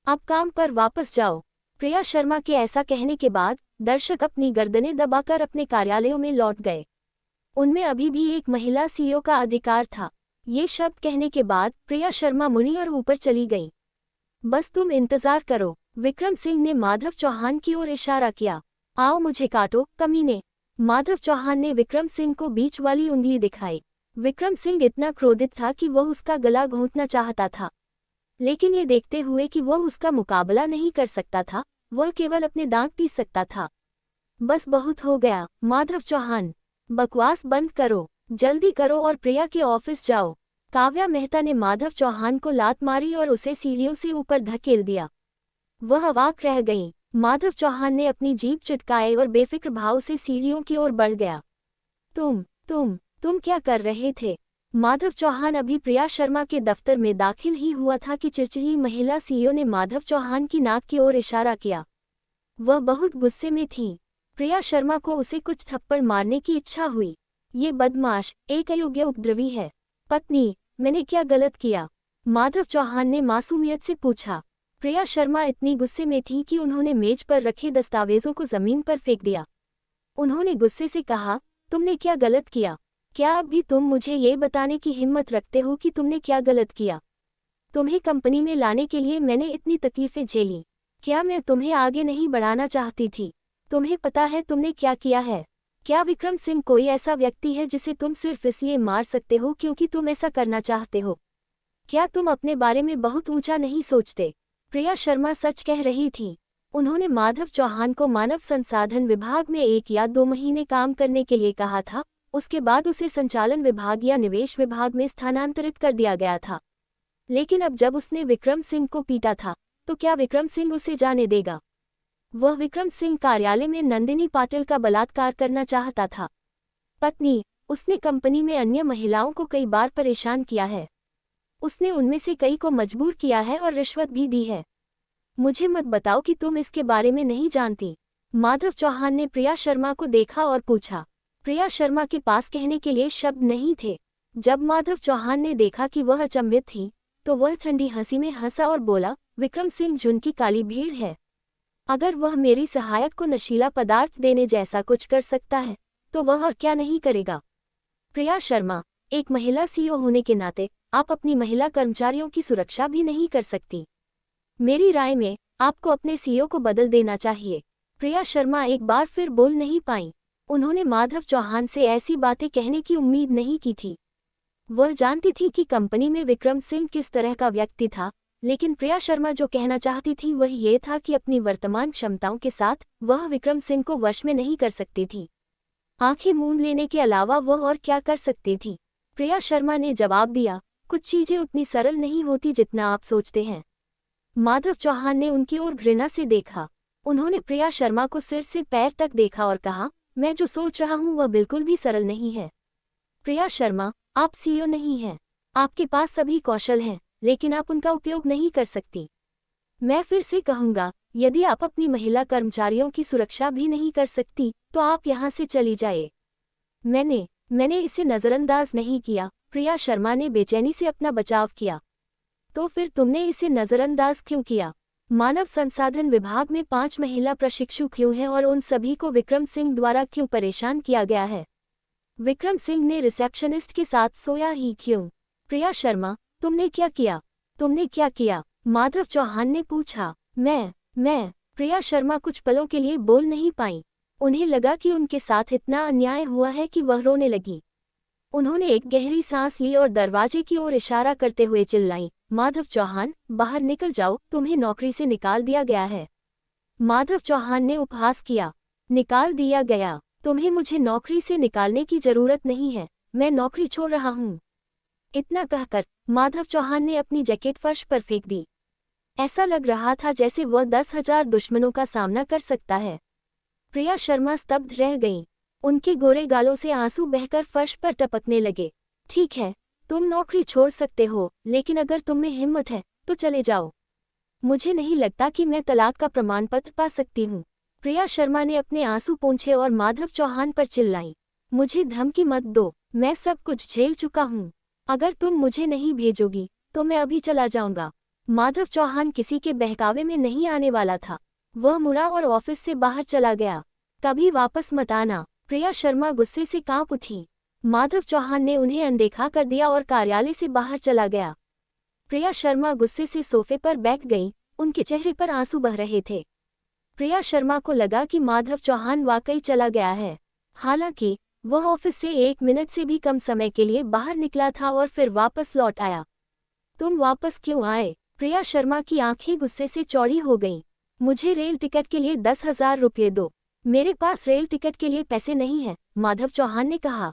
अब काम पर वापस जाओ। प्रिया शर्मा के ऐसा कहने के बाद दर्शक अपनी गर्दनें दबाकर अपने कार्यालयों में लौट गए। उनमें अभी भी एक महिला सीईओ का अधिकार था। ये शब्द कहने के बाद प्रिया शर्मा मुड़ी और ऊपर चली गईं। बस तुम इंतजार करो। विक्रम सिंह ने माधव चौहान की ओर इशारा किया। आओ मुझे काटो, कमीने। माधव चौहान ने विक्रम सिंह को बीच वाली उंगली दिखाई। विक्रम सिंह इतना क्रोधित था कि वह उसका गला घोंटना चाहता था, लेकिन ये देखते हुए कि वह उसका मुकाबला नहीं कर सकता था, वह केवल अपने दांत पीस सकता था। बस बहुत हो गया, माधव चौहान। बकवास बंद करो, जल्दी करो और प्रिया के ऑफिस जाओ। काव्या मेहता ने माधव चौहान को लात मारी और उसे सीढ़ियों से ऊपर धकेल दिया। वह अवाक रह गई। माधव चौहान ने अपनी जीभ चिटकाए और बेफिक्र भाव से सीढ़ियों की ओर बढ़ गया। तुम क्या कर रहे थे? माधव चौहान अभी प्रिया शर्मा के दफ्तर में दाखिल ही हुआ था कि चिड़चिड़ी महिला सीईओ ने माधव चौहान की नाक की ओर इशारा किया। वह बहुत गुस्से में थी। प्रिया शर्मा को उसे कुछ थप्पड़ मारने की इच्छा हुई। ये बदमाश, एक अयोग्य उपद्रवी है। पत्नी, मैंने क्या गलत किया? माधव चौहान ने मासूमियत से पूछा। प्रिया शर्मा इतनी गुस्से में थी कि उन्होंने मेज पर रखे दस्तावेजों को जमीन पर फेंक दिया। उन्होंने गुस्से से कहा, तुमने क्या गलत किया? क्या अब भी तुम मुझे ये बताने की हिम्मत रखते हो कि तुमने क्या गलत किया? तुम्हें कंपनी में लाने के लिए मैंने इतनी तकलीफें झेली। क्या मैं तुम्हें आगे नहीं बढ़ाना चाहती थी? तुम्हें पता है तुमने क्या किया है? क्या विक्रम सिंह कोई ऐसा व्यक्ति है जिसे तुम सिर्फ इसलिए मार सकते हो क्योंकि तुम ऐसा करना चाहते हो? क्या तुम अपने बारे में बहुत ऊंचा नहीं सोचते? प्रिया शर्मा सच कह रही थी। उन्होंने माधव चौहान को मानव संसाधन विभाग में 1 या 2 महीने काम करने के लिए कहा था। उसके बाद उसे संचालन विभाग या निवेश विभाग में स्थानांतरित कर दिया गया था। लेकिन अब जब उसने विक्रम सिंह को पीटा था, तो क्या विक्रम सिंह उसे जाने देगा? वह विक्रम सिंह कार्यालय में नंदिनी पाटिल का बलात्कार करना चाहता था। पत्नी, उसने कंपनी में अन्य महिलाओं को कई बार परेशान किया है। उसने उनमें से कई को मजबूर किया है और रिश्वत भी दी है। मुझे मत बताओ कि तुम इसके बारे में नहीं जानती। माधव चौहान ने प्रिया शर्मा को देखा और पूछा। प्रिया शर्मा के पास कहने के लिए शब्द नहीं थे। जब माधव चौहान ने देखा कि वह अचंभित थी, तो वह ठंडी हंसी में हंसा और बोला, विक्रम सिंह झुंड की काली भीड़ है। अगर वह मेरी सहायक को नशीला पदार्थ देने जैसा कुछ कर सकता है, तो वह और क्या नहीं करेगा? प्रिया शर्मा, एक महिला सीईओ होने के नाते आप अपनी महिला कर्मचारियों की सुरक्षा भी नहीं कर सकती। मेरी राय में आपको अपने सीईओ को बदल देना चाहिए। प्रिया शर्मा एक बार फिर बोल नहीं पाईं। उन्होंने माधव चौहान से ऐसी बातें कहने की उम्मीद नहीं की थी। वह जानती थी कि कंपनी में विक्रम सिंह किस तरह का व्यक्ति था, लेकिन प्रिया शर्मा जो कहना चाहती थी वह ये था कि अपनी वर्तमान क्षमताओं के साथ वह विक्रम सिंह को वश में नहीं कर सकती थी। आंखें मूंद लेने के अलावा वह और क्या कर सकती थी? प्रिया शर्मा ने जवाब दिया, कुछ चीजें उतनी सरल नहीं होती जितना आप सोचते हैं। माधव चौहान ने उनकी ओर घृणा से देखा। उन्होंने प्रिया शर्मा को सिर से पैर तक देखा और कहा, मैं जो सोच रहा हूं वह बिल्कुल भी सरल नहीं है। प्रिया शर्मा, आप सीईओ नहीं हैं। आपके पास सभी कौशल हैं, लेकिन आप उनका उपयोग नहीं कर सकती। मैं फिर से कहूँगा, यदि आप अपनी महिला कर्मचारियों की सुरक्षा भी नहीं कर सकती तो आप यहाँ से चली जाए। मैंने इसे नज़रअंदाज नहीं किया, प्रिया शर्मा ने बेचैनी से अपना बचाव किया। तो फिर तुमने इसे नज़रअंदाज क्यों किया? मानव संसाधन विभाग में 5 महिला प्रशिक्षु क्यों हैं और उन सभी को विक्रम सिंह द्वारा क्यों परेशान किया गया है? विक्रम सिंह ने रिसेप्शनिस्ट के साथ सोया ही क्यों? प्रिया शर्मा, तुमने क्या किया? माधव चौहान ने पूछा। मैं प्रिया शर्मा कुछ पलों के लिए बोल नहीं पाई। उन्हें लगा कि उनके साथ इतना अन्याय हुआ है कि वह रोने लगी। उन्होंने एक गहरी सांस ली और दरवाजे की ओर इशारा करते हुए चिल्लाई, माधव चौहान, बाहर निकल जाओ, तुम्हें नौकरी से निकाल दिया गया है। माधव चौहान ने उपहास किया। निकाल दिया गया? तुम्हें मुझे नौकरी से निकालने की जरूरत नहीं है, मैं नौकरी छोड़ रहा हूँ। इतना कहकर माधव चौहान ने अपनी जैकेट फर्श पर फेंक दी। ऐसा लग रहा था जैसे वह 10,000 दुश्मनों का सामना कर सकता है। प्रिया शर्मा स्तब्ध रह गईं। उनके गोरे गालों से आंसू बहकर फर्श पर टपकने लगे। ठीक है, तुम नौकरी छोड़ सकते हो, लेकिन अगर तुम में हिम्मत है तो चले जाओ। मुझे नहीं लगता कि मैं तलाक का प्रमाण पत्र पा सकती हूँ। प्रिया शर्मा ने अपने आंसू पोंछे और माधव चौहान पर चिल्लाई, मुझे धमकी मत दो, मैं सब कुछ झेल चुका हूँ। अगर तुम मुझे नहीं भेजोगी तो मैं अभी चला जाऊंगा। माधव चौहान किसी के बहकावे में नहीं आने वाला था। वह मुड़ा और ऑफिस से बाहर चला गया। कभी वापस मत आना। प्रिया शर्मा गुस्से से कांप उठी। माधव चौहान ने उन्हें अनदेखा कर दिया और कार्यालय से बाहर चला गया। प्रिया शर्मा गुस्से से सोफे पर बैठ गईं, उनके चेहरे पर आंसू बह रहे थे। प्रिया शर्मा को लगा कि माधव चौहान वाकई चला गया है। हालांकि वह ऑफिस से 1 मिनट से भी कम समय के लिए बाहर निकला था और फिर वापस लौट आया। तुम वापस क्यों आए? प्रिया शर्मा की आंखें गुस्से से चौड़ी हो गईं। मुझे रेल टिकट के लिए 10,000 रुपये दो। मेरे पास रेल टिकट के लिए पैसे नहीं हैं, माधव चौहान ने कहा।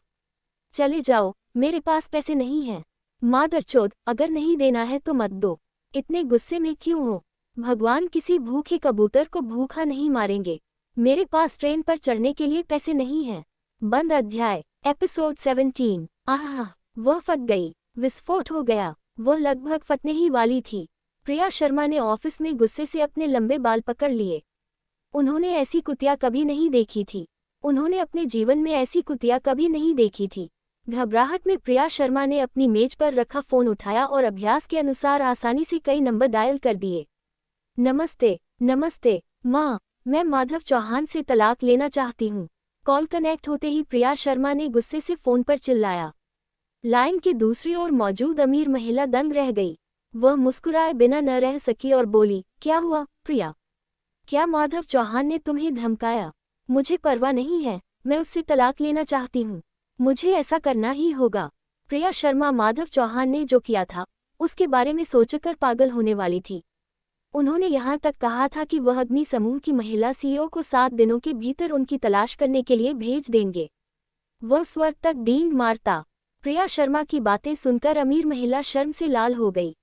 चले जाओ, मेरे पास पैसे नहीं हैं। मादरचोद, अगर नहीं देना है तो मत दो। इतने गुस्से में क्यों हो? भगवान किसी भूखे कबूतर को भूखा नहीं मारेंगे। मेरे पास ट्रेन पर चढ़ने के लिए पैसे नहीं हैं। बंद अध्याय। एपिसोड 17। आह, वह फट गई। विस्फोट हो गया। वह लगभग फटने ही वाली थी। प्रिया शर्मा ने ऑफिस में गुस्से से अपने लंबे बाल पकड़ लिए। उन्होंने ऐसी कुतिया कभी नहीं देखी थी। उन्होंने अपने जीवन में ऐसी कुतिया कभी नहीं देखी थी। घबराहट में प्रिया शर्मा ने अपनी मेज पर रखा फोन उठाया और अभ्यास के अनुसार आसानी से कई नंबर डायल कर दिए। नमस्ते माँ, मैं माधव चौहान से तलाक लेना चाहती हूँ। कॉल कनेक्ट होते ही प्रिया शर्मा ने गुस्से से फोन पर चिल्लाया। लाइन की दूसरी ओर मौजूद अमीर महिला दंग रह गई। वह मुस्कुराए बिना न रह सकी और बोली, क्या हुआ प्रिया? क्या माधव चौहान ने तुम्हें धमकाया? मुझे परवाह नहीं है, मैं उससे तलाक लेना चाहती हूँ। मुझे ऐसा करना ही होगा। प्रिया शर्मा माधव चौहान ने जो किया था उसके बारे में सोचकर पागल होने वाली थी। उन्होंने यहाँ तक कहा था कि वह अग्नि समूह की महिला सीईओ को 7 दिनों के भीतर उनकी तलाश करने के लिए भेज देंगे। वह स्वर तक डींग मारता। प्रिया शर्मा की बातें सुनकर अमीर महिला शर्म से लाल हो गई।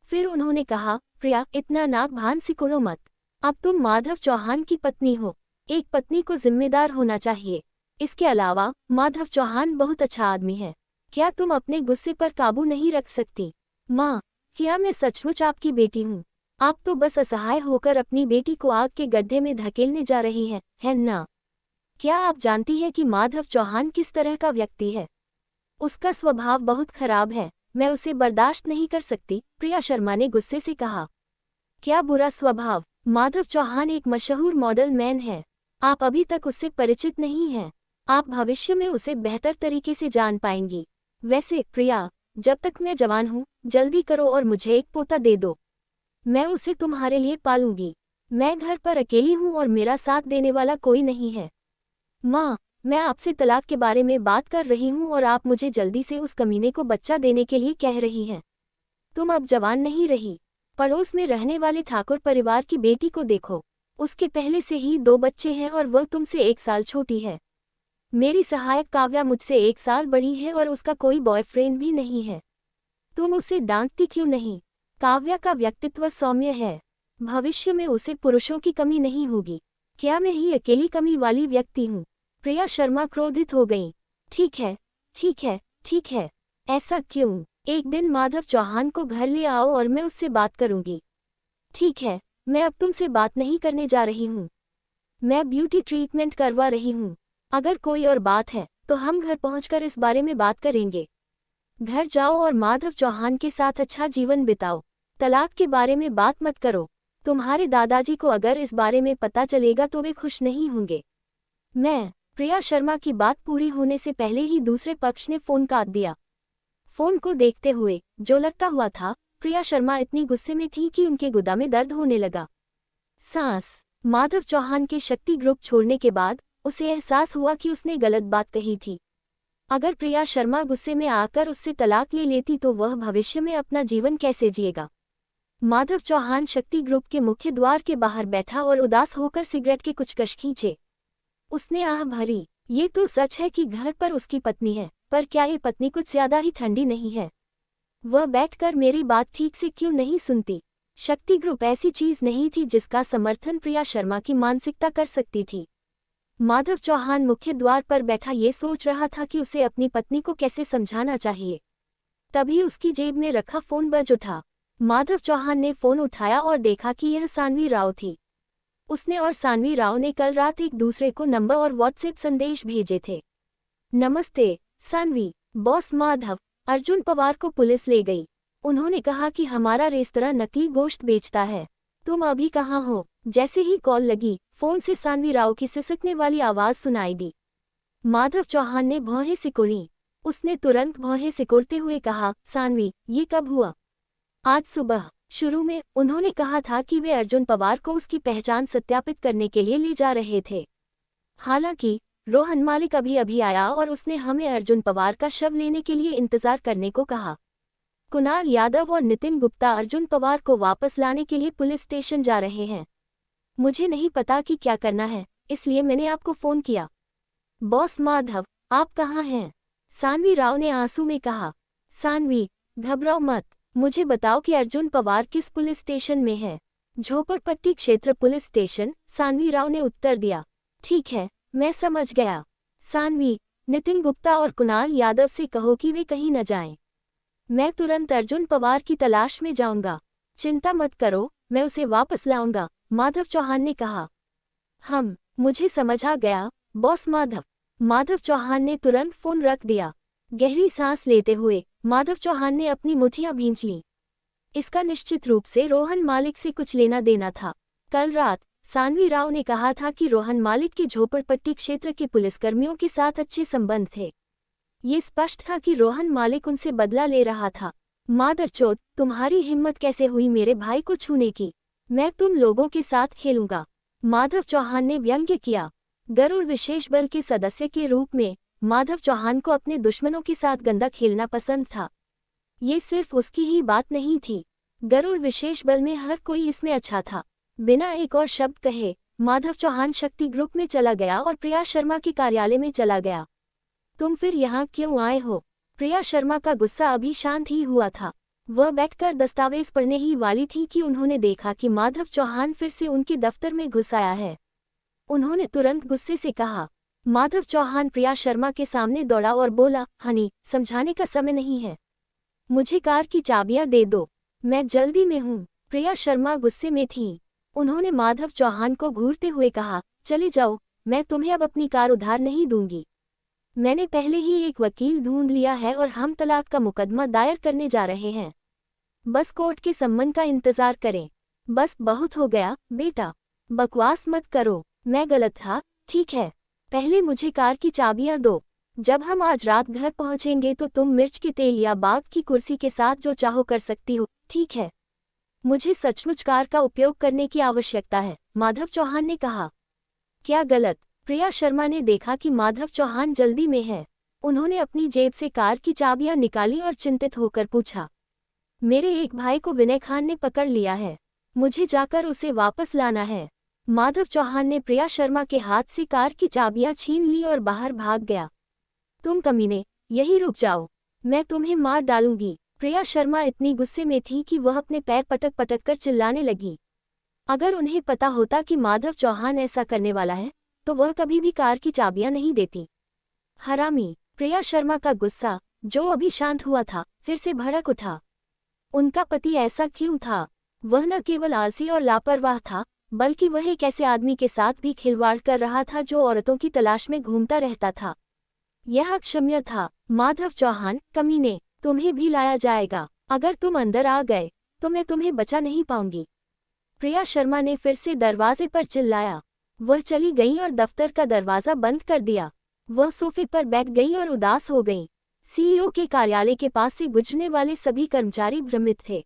फिर उन्होंने कहा, प्रिया, इतना नाक भान सिकुड़ो मत। अब तुम माधव चौहान की पत्नी हो। एक पत्नी को जिम्मेदार होना चाहिए। इसके अलावा माधव चौहान बहुत अच्छा आदमी है। क्या तुम अपने गुस्से पर काबू नहीं रख सकती? माँ, क्या मैं सचमुच आपकी बेटी हूँ? आप तो बस असहाय होकर अपनी बेटी को आग के गड्ढे में धकेलने जा रही हैं, है ना? क्या आप जानती हैं कि माधव चौहान किस तरह का व्यक्ति है? उसका स्वभाव बहुत खराब है। मैं उसे बर्दाश्त नहीं कर सकती, प्रिया शर्मा ने गुस्से से कहा। क्या बुरा स्वभाव? माधव चौहान एक मशहूर मॉडल मैन है। आप अभी तक उससे परिचित नहीं हैं। आप भविष्य में उसे बेहतर तरीके से जान पाएंगी। वैसे प्रिया, जब तक मैं जवान हूँ, जल्दी करो और मुझे एक पोता दे दो। मैं उसे तुम्हारे लिए पालूंगी। मैं घर पर अकेली हूँ और मेरा साथ देने वाला कोई नहीं है। माँ, मैं आपसे तलाक के बारे में बात कर रही हूँ और आप मुझे जल्दी से उस कमीने को बच्चा देने के लिए कह रही हैं। तुम अब जवान नहीं रही। पड़ोस में रहने वाले ठाकुर परिवार की बेटी को देखो। उसके पहले से ही 2 बच्चे हैं और वह तुमसे 1 साल छोटी है। मेरी सहायक काव्या मुझसे 1 साल बड़ी है और उसका कोई बॉयफ्रेंड भी नहीं है। तुम उसे डांटती क्यों नहीं? काव्या का व्यक्तित्व सौम्य है। भविष्य में उसे पुरुषों की कमी नहीं होगी। क्या मैं ही अकेली कमी वाली व्यक्ति हूँ? प्रिया शर्मा क्रोधित हो गईं। ठीक है। ऐसा क्यों? एक दिन माधव चौहान को घर ले आओ और मैं उससे बात करूंगी। ठीक है, मैं अब तुमसे बात नहीं करने जा रही हूँ। मैं ब्यूटी ट्रीटमेंट करवा रही हूँ। अगर कोई और बात है तो हम घर पहुंचकर इस बारे में बात करेंगे। घर जाओ और माधव चौहान के साथ अच्छा जीवन बिताओ। तलाक के बारे में बात मत करो। तुम्हारे दादाजी को अगर इस बारे में पता चलेगा तो वे खुश नहीं होंगे। प्रिया शर्मा की बात पूरी होने से पहले ही दूसरे पक्ष ने फोन काट दिया। फोन को देखते हुए जो लगता हुआ था, प्रिया शर्मा इतनी गुस्से में थी कि उनके गुदा में दर्द होने लगा। माधव चौहान के शक्ति ग्रुप छोड़ने के बाद उसे एहसास हुआ कि उसने गलत बात कही थी। अगर प्रिया शर्मा गुस्से में आकर उससे तलाक ले लेती तो वह भविष्य में अपना जीवन कैसे जिएगा। माधव चौहान शक्ति ग्रुप के मुख्य द्वार के बाहर बैठा और उदास होकर सिगरेट के कुछ कश खींचे। उसने आह भरी। ये तो सच है कि घर पर उसकी पत्नी है, पर क्या ये पत्नी कुछ ज्यादा ही ठंडी नहीं है? वह बैठकर मेरी बात ठीक से क्यों नहीं सुनती? शक्ति ग्रुप ऐसी चीज नहीं थी जिसका समर्थन प्रिया शर्मा की मानसिकता कर सकती थी। माधव चौहान मुख्य द्वार पर बैठा ये सोच रहा था कि उसे अपनी पत्नी को कैसे समझाना चाहिए। तभी उसकी जेब में रखा फोन बज उठा। माधव चौहान ने फोन उठाया और देखा कि यह सानवी राव थी। उसने और सानवी राव ने कल रात एक दूसरे को नंबर और व्हाट्सएप संदेश भेजे थे। नमस्ते सानवी, बॉस माधव, अर्जुन पवार को पुलिस ले गई। उन्होंने कहा कि हमारा रेस्तरां नकली गोश्त बेचता है। तुम अभी कहाँ हो? जैसे ही कॉल लगी, फोन से सानवी राव की सिसकने वाली आवाज सुनाई दी। माधव चौहान ने भौहें सिकुड़ी। उसने तुरंत भौहें सिकुड़ते हुए कहा, सानवी, ये कब हुआ? आज सुबह। शुरू में उन्होंने कहा था कि वे अर्जुन पवार को उसकी पहचान सत्यापित करने के लिए ले जा रहे थे। हालांकि रोहन मालिक अभी अभी आया और उसने हमें अर्जुन पवार का शव लेने के लिए इंतजार करने को कहा। कुणाल यादव और नितिन गुप्ता अर्जुन पवार को वापस लाने के लिए पुलिस स्टेशन जा रहे हैं। मुझे नहीं पता कि क्या करना है, इसलिए मैंने आपको फोन किया। बॉस माधव, आप कहाँ हैं? सानवी राव ने आंसू में कहा। सानवी, घबराओ मत, मुझे बताओ कि अर्जुन पवार किस पुलिस स्टेशन में है? झोपड़पट्टी क्षेत्र पुलिस स्टेशन, सानवी राव ने उत्तर दिया। ठीक है, मैं समझ गया। सानवी, नितिन गुप्ता और कुणाल यादव से कहो कि वे कहीं न जाएं। मैं तुरंत अर्जुन पवार की तलाश में जाऊंगा। चिंता मत करो, मैं उसे वापस लाऊंगा, माधव चौहान ने कहा। मुझे समझ आ गया, बॉस माधव। माधव चौहान ने तुरंत फोन रख दिया। गहरी सांस लेते हुए माधव चौहान ने अपनी मुठियां भींच लीं। इसका निश्चित रूप से रोहन मालिक से कुछ लेना देना था। कल रात सानवी राव ने कहा था कि रोहन मालिक के झोपड़पट्टी क्षेत्र के पुलिसकर्मियों के साथ अच्छे संबंध थे। ये स्पष्ट था कि रोहन मालिक उनसे बदला ले रहा था। मादरचोद, तुम्हारी हिम्मत कैसे हुई मेरे भाई को छूने की? मैं तुम लोगों के साथ खेलूंगा, माधव चौहान ने व्यंग्य किया। गरुड़ विशेष बल के सदस्य के रूप में माधव चौहान को अपने दुश्मनों के साथ गंदा खेलना पसंद था। ये सिर्फ उसकी ही बात नहीं थी, गरुड़ विशेष बल में हर कोई इसमें अच्छा था। बिना एक और शब्द कहे माधव चौहान शक्ति ग्रुप में चला गया और प्रिया शर्मा के कार्यालय में चला गया। तुम फिर यहाँ क्यों आए हो? प्रिया शर्मा का गुस्सा अभी शांत ही हुआ था। वह बैठकर दस्तावेज पढ़ने ही वाली थी कि उन्होंने देखा कि माधव चौहान फिर से उनके दफ्तर में घुस आया है। उन्होंने तुरंत गुस्से से कहा। माधव चौहान प्रिया शर्मा के सामने दौड़ा और बोला, हनी, समझाने का समय नहीं है, मुझे कार की चाबियां दे दो, मैं जल्दी में हूँ। प्रिया शर्मा गुस्से में थी। उन्होंने माधव चौहान को घूरते हुए कहा, चले जाओ, मैं तुम्हें अब अपनी कार उधार नहीं दूंगी। मैंने पहले ही एक वकील ढूंढ लिया है और हम तलाक का मुकदमा दायर करने जा रहे हैं। बस कोर्ट के सम्मन का इंतजार करें। बस बहुत हो गया बेटा, बकवास मत करो, मैं गलत था। ठीक है, पहले मुझे कार की चाबियां दो। जब हम आज रात घर पहुंचेंगे तो तुम मिर्च के तेल या बाग की कुर्सी के साथ जो चाहो कर सकती हो, ठीक है? मुझे सचमुच कार का उपयोग करने की आवश्यकता है, माधव चौहान ने कहा। क्या गलत? प्रिया शर्मा ने देखा कि माधव चौहान जल्दी में है। उन्होंने अपनी जेब से कार की चाबियां निकाली और चिंतित होकर पूछा, मेरे एक भाई को विनय खान ने पकड़ लिया है, मुझे जाकर उसे वापस लाना है। माधव चौहान ने प्रिया शर्मा के हाथ से कार की चाबियां छीन ली और बाहर भाग गया। तुम कमीने, यहीं रुक जाओ, मैं तुम्हें मार डालूंगी। प्रिया शर्मा इतनी गुस्से में थी कि वह अपने पैर पटक पटक कर चिल्लाने लगी। अगर उन्हें पता होता कि माधव चौहान ऐसा करने वाला है तो वह कभी भी कार की चाबियां नहीं देती। हरामी! प्रिया शर्मा का गुस्सा, जो अभी शांत हुआ था, फिर से भड़क उठा। उनका पति ऐसा क्यों था? वह न केवल आलसी और लापरवाह था, बल्कि वह एक ऐसे आदमी के साथ भी खिलवाड़ कर रहा था जो औरतों की तलाश में घूमता रहता था। यह अक्षम्य था। माधव चौहान, कमीने, तुम्हें भी लाया जाएगा। अगर तुम अंदर आ गए तो मैं तुम्हें बचा नहीं पाऊंगी। प्रिया शर्मा ने फिर से दरवाजे पर चिल्लाया। वह चली गई और दफ्तर का दरवाजा बंद कर दिया। वह सोफे पर बैठ गई और उदास हो गई। सीईओ के कार्यालय के पास से गुजरने वाले सभी कर्मचारी भ्रमित थे।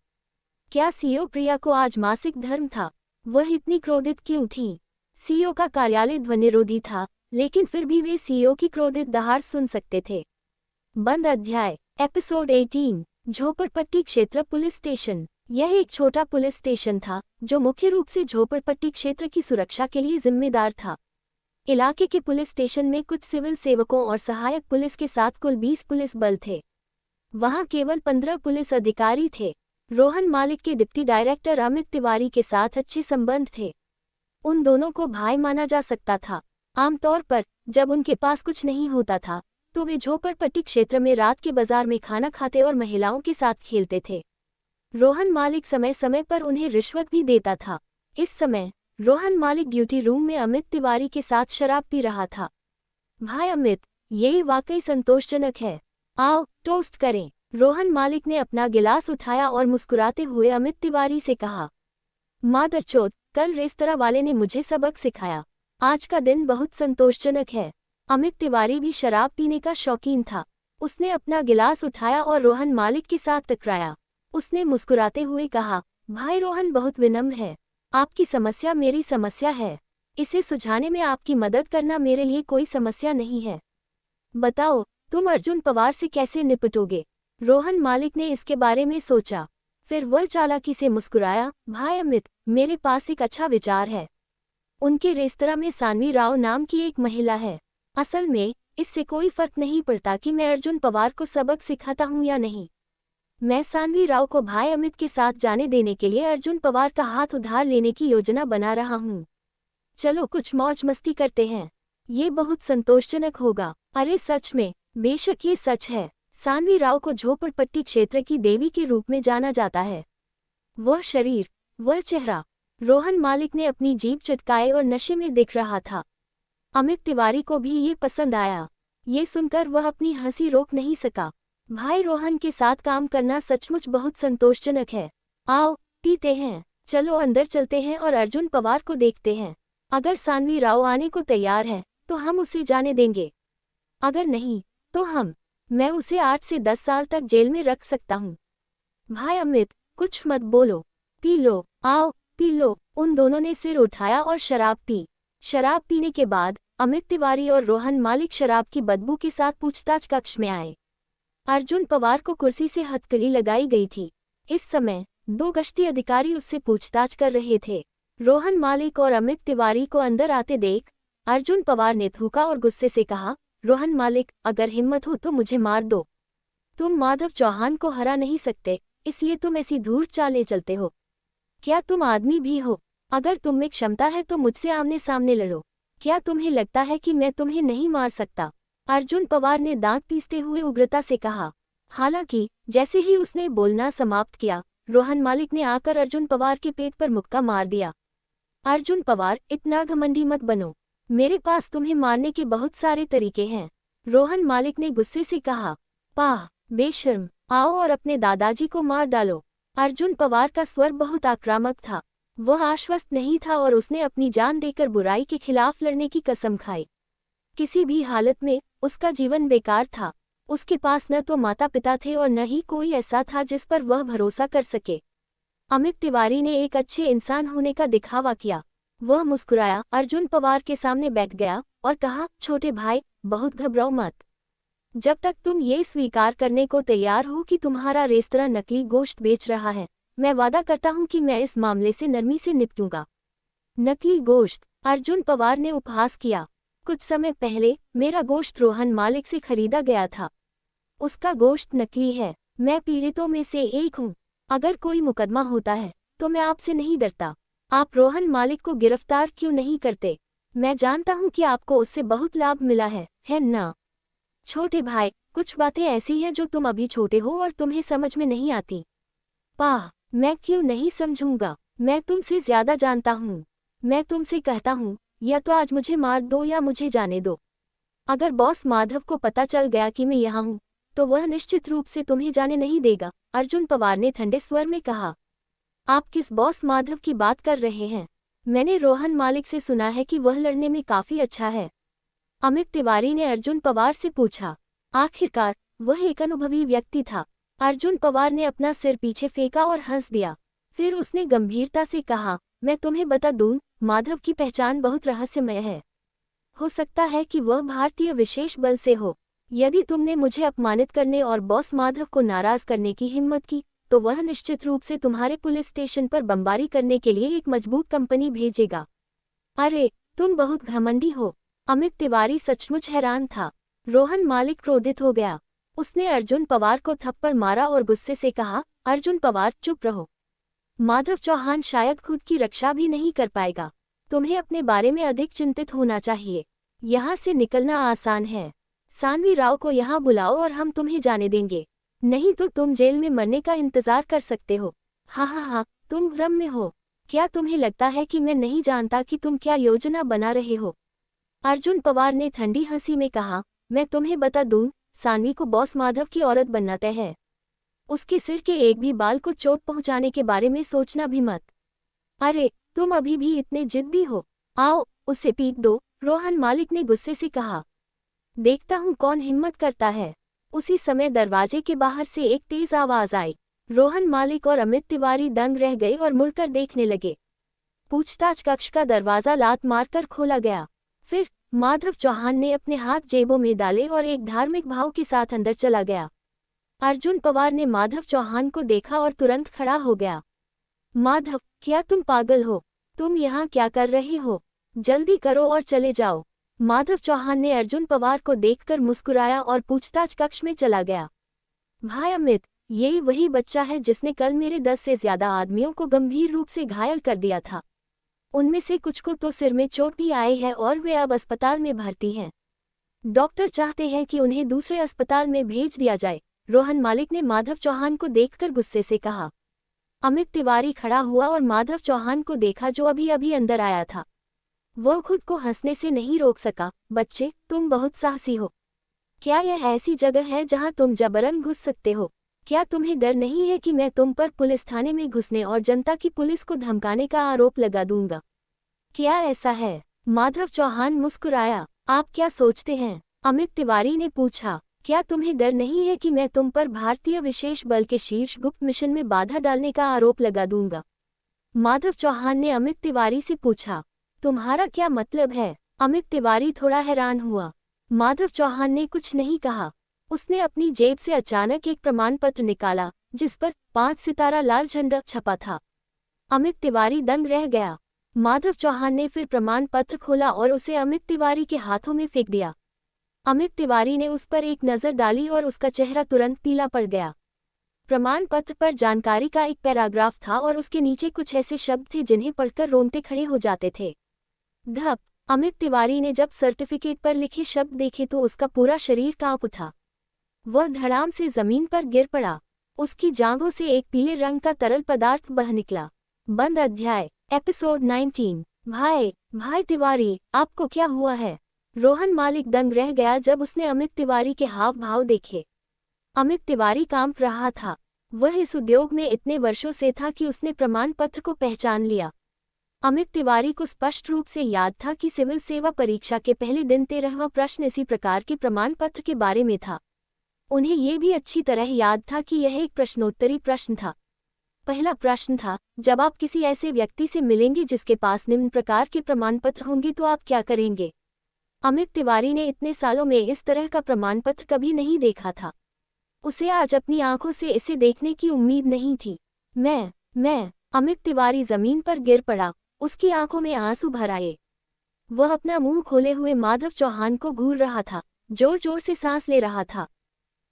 क्या सीईओ प्रिया को आज मासिक धर्म था? वह इतनी क्रोधित क्यों थी? सीईओ का कार्यालय ध्वनिरोधी था, लेकिन फिर भी वे सीईओ की क्रोधित दहाड़ सुन सकते थे। बंद अध्याय। एपिसोड 18। झोपड़पट्टी क्षेत्र पुलिस स्टेशन। यह एक छोटा पुलिस स्टेशन था जो मुख्य रूप से झोपड़पट्टी क्षेत्र की सुरक्षा के लिए जिम्मेदार था। इलाके के पुलिस स्टेशन में कुछ सिविल सेवकों और सहायक पुलिस के साथ कुल 20 पुलिस बल थे। वहां केवल 15 पुलिस अधिकारी थे। रोहन मालिक के डिप्टी डायरेक्टर अमित तिवारी के साथ अच्छे संबंध थे। उन दोनों को भाई माना जा सकता था। आमतौर पर जब उनके पास कुछ नहीं होता था तो वे झोपड़पट्टी क्षेत्र में रात के बाजार में खाना खाते और महिलाओं के साथ खेलते थे। रोहन मालिक समय समय पर उन्हें रिश्वत भी देता था। इस समय रोहन मालिक ड्यूटी रूम में अमित तिवारी के साथ शराब पी रहा था। भाई अमित, ये वाकई संतोषजनक है। आओ टोस्ट करें। रोहन मालिक ने अपना गिलास उठाया और मुस्कुराते हुए अमित तिवारी से कहा। मादरचोद, कल रेस्तरां वाले ने मुझे सबक सिखाया। आज का दिन बहुत संतोषजनक है। अमित तिवारी भी शराब पीने का शौकीन था। उसने अपना गिलास उठाया और रोहन मालिक के साथ टकराया। उसने मुस्कुराते हुए कहा, भाई रोहन बहुत विनम्र है। आपकी समस्या मेरी समस्या है। इसे सुलझाने में आपकी मदद करना मेरे लिए कोई समस्या नहीं है। बताओ, तुम अर्जुन पवार से कैसे निपटोगे? रोहन मालिक ने इसके बारे में सोचा। फिर वह चालाकी से मुस्कुराया। भाई अमित, मेरे पास एक अच्छा विचार है। उनके रेस्तरां में सान्वी राव नाम की एक महिला है। असल में इससे कोई फर्क नहीं पड़ता कि मैं अर्जुन पवार को सबक सिखाता हूँ या नहीं। मैं सान्वी राव को भाई अमित के साथ जाने देने के लिए अर्जुन पवार का हाथ उधार लेने की योजना बना रहा हूँ। चलो कुछ मौज मस्ती करते हैं। ये बहुत संतोषजनक होगा। अरे सच में, बेशक ये सच है। सान्वी राव को झोपड़पट्टी क्षेत्र की देवी के रूप में जाना जाता है। वह शरीर, वह चेहरा। रोहन मालिक ने अपनी जीभ चटकाए और नशे में दिख रहा था। अमित तिवारी को भी ये पसंद आया। ये सुनकर वह अपनी हंसी रोक नहीं सका। भाई रोहन के साथ काम करना सचमुच बहुत संतोषजनक है। आओ पीते हैं। चलो अंदर चलते हैं और अर्जुन पवार को देखते हैं। अगर सान्वी राव आने को तैयार है तो हम उसे जाने देंगे। अगर नहीं तो मैं उसे 8 से 10 साल तक जेल में रख सकता हूँ। भाई अमित, कुछ मत बोलो। पी लो, आओ पी लो। उन दोनों ने सिर उठाया और शराब पी। शराब पीने के बाद अमित तिवारी और रोहन मालिक शराब की बदबू के साथ पूछताछ कक्ष में आए। अर्जुन पवार को कुर्सी से हथकड़ी लगाई गई थी। इस समय 2 गश्ती अधिकारी उससे पूछताछ कर रहे थे। रोहन मालिक और अमित तिवारी को अंदर आते देख अर्जुन पवार ने थूका और गुस्से से कहा, रोहन मालिक, अगर हिम्मत हो तो मुझे मार दो। तुम माधव चौहान को हरा नहीं सकते, इसलिए तुम ऐसी धूर्त चालें चलते हो। क्या तुम आदमी भी हो? अगर तुम में क्षमता है तो मुझसे आमने सामने लड़ो। क्या तुम्हें लगता है कि मैं तुम्हें नहीं मार सकता? अर्जुन पवार ने दांत पीसते हुए उग्रता से कहा। हालांकि जैसे ही उसने बोलना समाप्त किया, रोहन मालिक ने आकर अर्जुन पवार के पेट पर मुक्का मार दिया। अर्जुन पवार, इतना घमंडी मत बनो। मेरे पास तुम्हें मारने के बहुत सारे तरीके हैं। रोहन मालिक ने गुस्से से कहा। पाह, बेशर्म, आओ और अपने दादाजी को मार डालो। अर्जुन पवार का स्वर बहुत आक्रामक था। वह आश्वस्त नहीं था और उसने अपनी जान देकर बुराई के खिलाफ लड़ने की कसम खाई। किसी भी हालत में उसका जीवन बेकार था। उसके पास न तो माता पिता थे और न ही कोई ऐसा था जिस पर वह भरोसा कर सके। अमित तिवारी ने एक अच्छे इंसान होने का दिखावा किया। वह मुस्कुराया, अर्जुन पवार के सामने बैठ गया और कहा, छोटे भाई, बहुत घबराओ मत। जब तक तुम ये स्वीकार करने को तैयार हो कि तुम्हारा रेस्तरां नकली गोश्त बेच रहा है, मैं वादा करता हूं कि मैं इस मामले से नरमी से निपटूंगा। नकली गोश्त? अर्जुन पवार ने उपहास किया। कुछ समय पहले मेरा गोश्त रोहन मालिक से खरीदा गया था। उसका गोश्त नकली है। मैं पीड़ितों में से एक हूँ। अगर कोई मुकदमा होता है तो मैं आपसे नहीं डरता। आप रोहन मालिक को गिरफ्तार क्यों नहीं करते? मैं जानता हूँ कि आपको उससे बहुत लाभ मिला है ना? छोटे भाई, कुछ बातें ऐसी हैं जो तुम अभी छोटे हो और तुम्हें समझ में नहीं आती। पाह, मैं क्यों नहीं समझूंगा? मैं तुमसे ज्यादा जानता हूँ। मैं तुमसे कहता हूँ, या तो आज मुझे मार दो या मुझे जाने दो। अगर बॉस माधव को पता चल गया कि मैं यहाँ हूँ, तो वह निश्चित रूप से तुम्हें जाने नहीं देगा, अर्जुन पवार ने ठंडे स्वर में कहा। आप किस बॉस माधव की बात कर रहे हैं? मैंने रोहन मालिक से सुना है कि वह लड़ने में काफी अच्छा है। अमित तिवारी ने अर्जुन पवार से पूछा। आखिरकार वह एक अनुभवी व्यक्ति था। अर्जुन पवार ने अपना सिर पीछे फेंका और हंस दिया। फिर उसने गंभीरता से कहा, मैं तुम्हें बता दूं, माधव की पहचान बहुत रहस्यमय है। हो सकता है कि वह भारतीय विशेष बल से हो। यदि तुमने मुझे अपमानित करने और बॉस माधव को नाराज करने की हिम्मत की, तो वह निश्चित रूप से तुम्हारे पुलिस स्टेशन पर बमबारी करने के लिए एक मजबूत कंपनी भेजेगा। अरे, तुम बहुत घमंडी हो। अमित तिवारी सचमुच हैरान था। रोहन मालिक क्रोधित हो गया। उसने अर्जुन पवार को थप्पड़ मारा और गुस्से से कहा, अर्जुन पवार, चुप रहो। माधव चौहान शायद खुद की रक्षा भी नहीं कर पाएगा। तुम्हें अपने बारे में अधिक चिंतित होना चाहिए। यहाँ से निकलना आसान है। सानवी राव को यहाँ बुलाओ और हम तुम्हें जाने देंगे। नहीं तो तुम जेल में मरने का इंतजार कर सकते हो। हाँ, तुम भ्रम में हो। क्या तुम्हें लगता है कि मैं नहीं जानता कि तुम क्या योजना बना रहे हो? अर्जुन पवार ने ठंडी हंसी में कहा, मैं तुम्हें बता दूं, सानवी को बॉस माधव की औरत बनना तय है। उसके सिर के एक भी बाल को चोट पहुंचाने के बारे में सोचना भी मत। अरे, तुम अभी भी इतने जिद्दी हो। आओ, उसे पीट दो, रोहन मालिक ने गुस्से से कहा। देखता हूँ कौन हिम्मत करता है। उसी समय दरवाजे के बाहर से एक तेज आवाज आई। रोहन मालिक और अमित तिवारी दंग रह गए और मुड़कर देखने लगे। पूछताछ कक्ष का दरवाजा लात मारकर खोला गया। फिर माधव चौहान ने अपने हाथ जेबों में डाले और एक धार्मिक भाव के साथ अंदर चला गया। अर्जुन पवार ने माधव चौहान को देखा और तुरंत खड़ा हो गया। माधव, क्या तुम पागल हो? तुम यहाँ क्या कर रहे हो? जल्दी करो और चले जाओ। माधव चौहान ने अर्जुन पवार को देखकर मुस्कुराया और पूछताछ कक्ष में चला गया। भाई अमित, यही वही बच्चा है जिसने कल मेरे 10 से ज्यादा आदमियों को गंभीर रूप से घायल कर दिया था। उनमें से कुछ को तो सिर में चोट भी आई है और वे अब अस्पताल में भर्ती हैं। डॉक्टर चाहते हैं कि उन्हें दूसरे अस्पताल में भेज दिया जाए, रोहन मालिक ने माधव चौहान को देखकर गुस्से से कहा। अमित तिवारी खड़ा हुआ और माधव चौहान को देखा जो अभी अभी अंदर आया था। वह खुद को हंसने से नहीं रोक सका। बच्चे, तुम बहुत साहसी हो। क्या यह ऐसी जगह है जहां तुम जबरन घुस सकते हो? क्या तुम्हें डर नहीं है कि मैं तुम पर पुलिस थाने में घुसने और जनता की पुलिस को धमकाने का आरोप लगा दूंगा? क्या ऐसा है? माधव चौहान मुस्कुराया। आप क्या सोचते हैं? अमित तिवारी ने पूछा। क्या तुम्हें डर नहीं है कि मैं तुम पर भारतीय विशेष बल के शीर्ष गुप्त मिशन में बाधा डालने का आरोप लगा दूंगा? माधव चौहान ने अमित तिवारी से पूछा। तुम्हारा क्या मतलब है? अमित तिवारी थोड़ा हैरान हुआ। माधव चौहान ने कुछ नहीं कहा। उसने अपनी जेब से अचानक एक प्रमाण पत्र निकाला जिस पर 5 सितारा लाल झंडा छपा था। अमित तिवारी दंग रह गया। माधव चौहान ने फिर प्रमाण पत्र खोला और उसे अमित तिवारी के हाथों में फेंक दिया। अमित तिवारी ने उस पर एक नज़र डाली और उसका चेहरा तुरंत पीला पड़ गया। प्रमाण पत्र पर जानकारी का एक पैराग्राफ था और उसके नीचे कुछ ऐसे शब्द थे जिन्हें पढ़कर रोंगटे खड़े हो जाते थे। धप। अमित तिवारी ने जब सर्टिफिकेट पर लिखे शब्द देखे तो उसका पूरा शरीर कांप उठा। वह धड़ाम से जमीन पर गिर पड़ा। उसकी जांघों से एक पीले रंग का तरल पदार्थ बह निकला। बंद अध्याय। एपिसोड 19। भाई तिवारी, आपको क्या हुआ है? रोहन मालिक दंग रह गया जब उसने अमित तिवारी के हाव भाव देखे। अमित तिवारी कांप रहा था। वह इस उद्योग में इतने वर्षों से था कि उसने प्रमाण पत्र को पहचान लिया। अमित तिवारी को स्पष्ट रूप से याद था कि सिविल सेवा परीक्षा के पहले दिन 13वां प्रश्न इसी प्रकार के प्रमाण पत्र के बारे में था। उन्हें ये भी अच्छी तरह याद था कि यह एक प्रश्नोत्तरी प्रश्न था। पहला प्रश्न था, जब आप किसी ऐसे व्यक्ति से मिलेंगे जिसके पास निम्न प्रकार के प्रमाण पत्र होंगे तो आप क्या करेंगे? अमित तिवारी ने इतने सालों में इस तरह का प्रमाण पत्र कभी नहीं देखा था। उसे आज अपनी आंखों से इसे देखने की उम्मीद नहीं थी। मैं अमित तिवारी जमीन पर गिर पड़ा। उसकी आंखों में आंसू भर आए। वह अपना मुंह खोले हुए माधव चौहान को घूर रहा था, जोर जोर से सांस ले रहा था।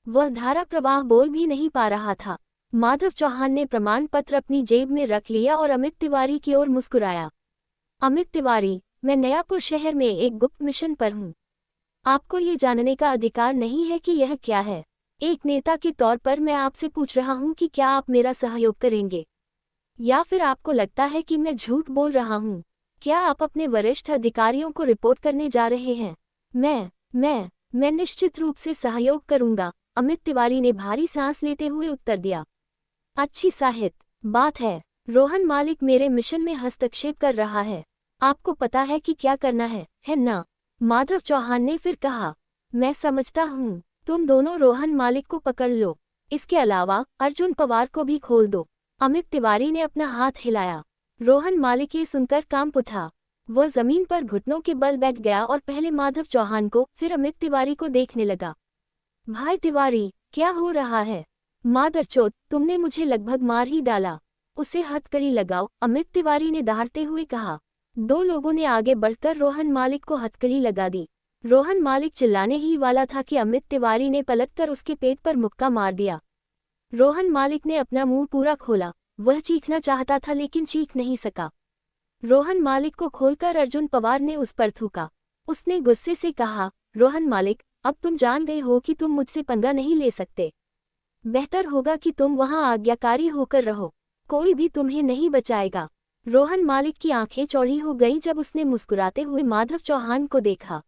वह धारा प्रवाह बोल भी नहीं पा रहा था। माधव चौहान ने प्रमाण पत्र अपनी जेब में रख लिया और अमित तिवारी की ओर मुस्कुराया। अमित तिवारी, मैं नयापुर शहर में एक गुप्त मिशन पर हूँ। आपको ये जानने का अधिकार नहीं है कि यह क्या है। एक नेता के तौर पर मैं आपसे पूछ रहा हूँ कि क्या आप मेरा सहयोग करेंगे? या फिर आपको लगता है कि मैं झूठ बोल रहा हूँ? क्या आप अपने वरिष्ठ अधिकारियों को रिपोर्ट करने जा रहे हैं? मैं निश्चित रूप से सहयोग करूंगा, अमित तिवारी ने भारी सांस लेते हुए उत्तर दिया। अच्छी साहित बात है। रोहन मालिक मेरे मिशन में हस्तक्षेप कर रहा है। आपको पता है कि क्या करना है ना? माधव चौहान ने फिर कहा। मैं समझता हूँ, तुम दोनों रोहन मालिक को पकड़ लो। इसके अलावा अर्जुन पवार को भी खोल दो। अमित तिवारी ने अपना हाथ हिलाया। रोहन मालिक ये सुनकर कांप उठा। वह जमीन पर घुटनों के बल बैठ गया और पहले माधव चौहान को फिर अमित तिवारी को देखने लगा। भाई तिवारी, क्या हो रहा है? मादरचोद, तुमने मुझे लगभग मार ही डाला। उसे हथकड़ी लगाओ, अमित तिवारी ने दहाड़ते हुए कहा। दो लोगों ने आगे बढ़कर रोहन मालिक को हथकड़ी लगा दी। रोहन मालिक चिल्लाने ही वाला था कि अमित तिवारी ने पलटकर उसके पेट पर मुक्का मार दिया। रोहन मालिक ने अपना मुंह पूरा खोला। वह चीखना चाहता था लेकिन चीख नहीं सका। रोहन मालिक को खोलकर अर्जुन पवार ने उस पर थूका। उसने गुस्से से कहा, रोहन मालिक, अब तुम जान गए हो कि तुम मुझसे पंगा नहीं ले सकते। बेहतर होगा कि तुम वहां आज्ञाकारी होकर रहो। कोई भी तुम्हें नहीं बचाएगा। रोहन मालिक की आंखें चौड़ी हो गईं जब उसने मुस्कुराते हुए माधव चौहान को देखा।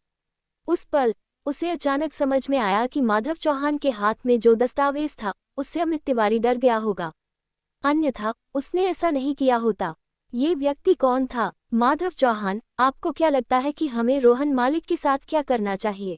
उस पल उसे अचानक समझ में आया कि माधव चौहान के हाथ में जो दस्तावेज था उससे अमित तिवारी डर गया होगा, अन्यथा उसने ऐसा नहीं किया होता। ये व्यक्ति कौन था? माधव चौहान, आपको क्या लगता है कि हमें रोहन मालिक के साथ क्या करना चाहिए?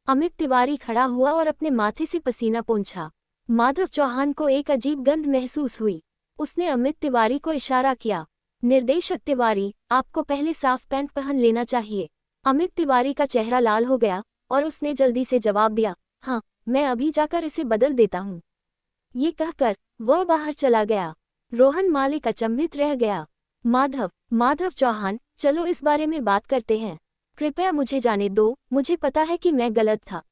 अमित तिवारी खड़ा हुआ और अपने माथे से पसीना पोंछा। माधव चौहान को एक अजीब गंध महसूस हुई। उसने अमित तिवारी को इशारा किया। निर्देशक तिवारी, आपको पहले साफ पैंट पहन लेना चाहिए। अमित तिवारी का चेहरा लाल हो गया और उसने जल्दी से जवाब दिया, हाँ, मैं अभी जाकर इसे बदल देता हूँ। ये कहकर वह बाहर चला गया। रोहन मालिक अचंभित रह गया। माधव चौहान, चलो इस बारे में बात करते हैं। कृपया मुझे जाने दो, मुझे पता है कि मैं गलत था।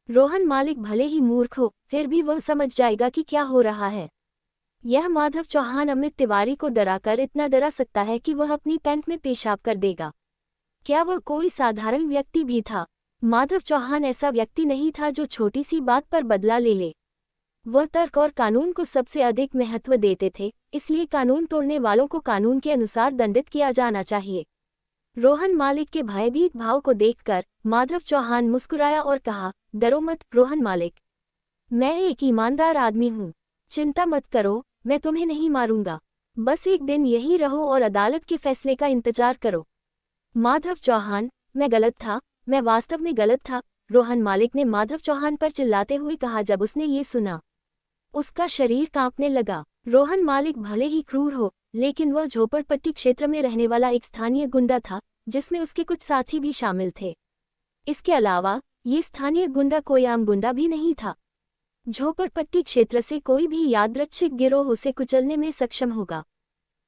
रोहन मालिक भले ही मूर्ख हो, फिर भी वह समझ जाएगा कि क्या हो रहा है। यह माधव चौहान अमित तिवारी को डराकर इतना डरा सकता है कि वह अपनी पैंट में पेशाब कर देगा। क्या वह कोई साधारण व्यक्ति भी था? माधव चौहान ऐसा व्यक्ति नहीं था जो छोटी सी बात पर बदला ले ले। वह तर्क और कानून को सबसे अधिक महत्व देते थे, इसलिए कानून तोड़ने वालों को कानून के अनुसार दंडित किया जाना चाहिए। रोहन मालिक के भयभीत भाव को देखकर माधव चौहान मुस्कुराया और कहा, डरो मत रोहन मालिक, मैं एक ईमानदार आदमी हूँ। चिंता मत करो, मैं तुम्हें नहीं मारूंगा। बस एक दिन यहीं रहो और अदालत के फैसले का इंतजार करो। माधव चौहान, मैं गलत था, मैं वास्तव में गलत था, रोहन मालिक ने माधव चौहान पर चिल्लाते हुए कहा। जब उसने ये सुना, उसका शरीर कांपने लगा। रोहन मालिक भले ही क्रूर हो, लेकिन वह झोपड़पट्टी क्षेत्र में रहने वाला एक स्थानीय गुंडा था, जिसमें उसके कुछ साथी भी शामिल थे। इसके अलावा ये स्थानीय गुंडा कोई आम गुंडा भी नहीं था। झोपड़पट्टी क्षेत्र से कोई भी यादृच्छिक गिरोह उसे कुचलने में सक्षम होगा।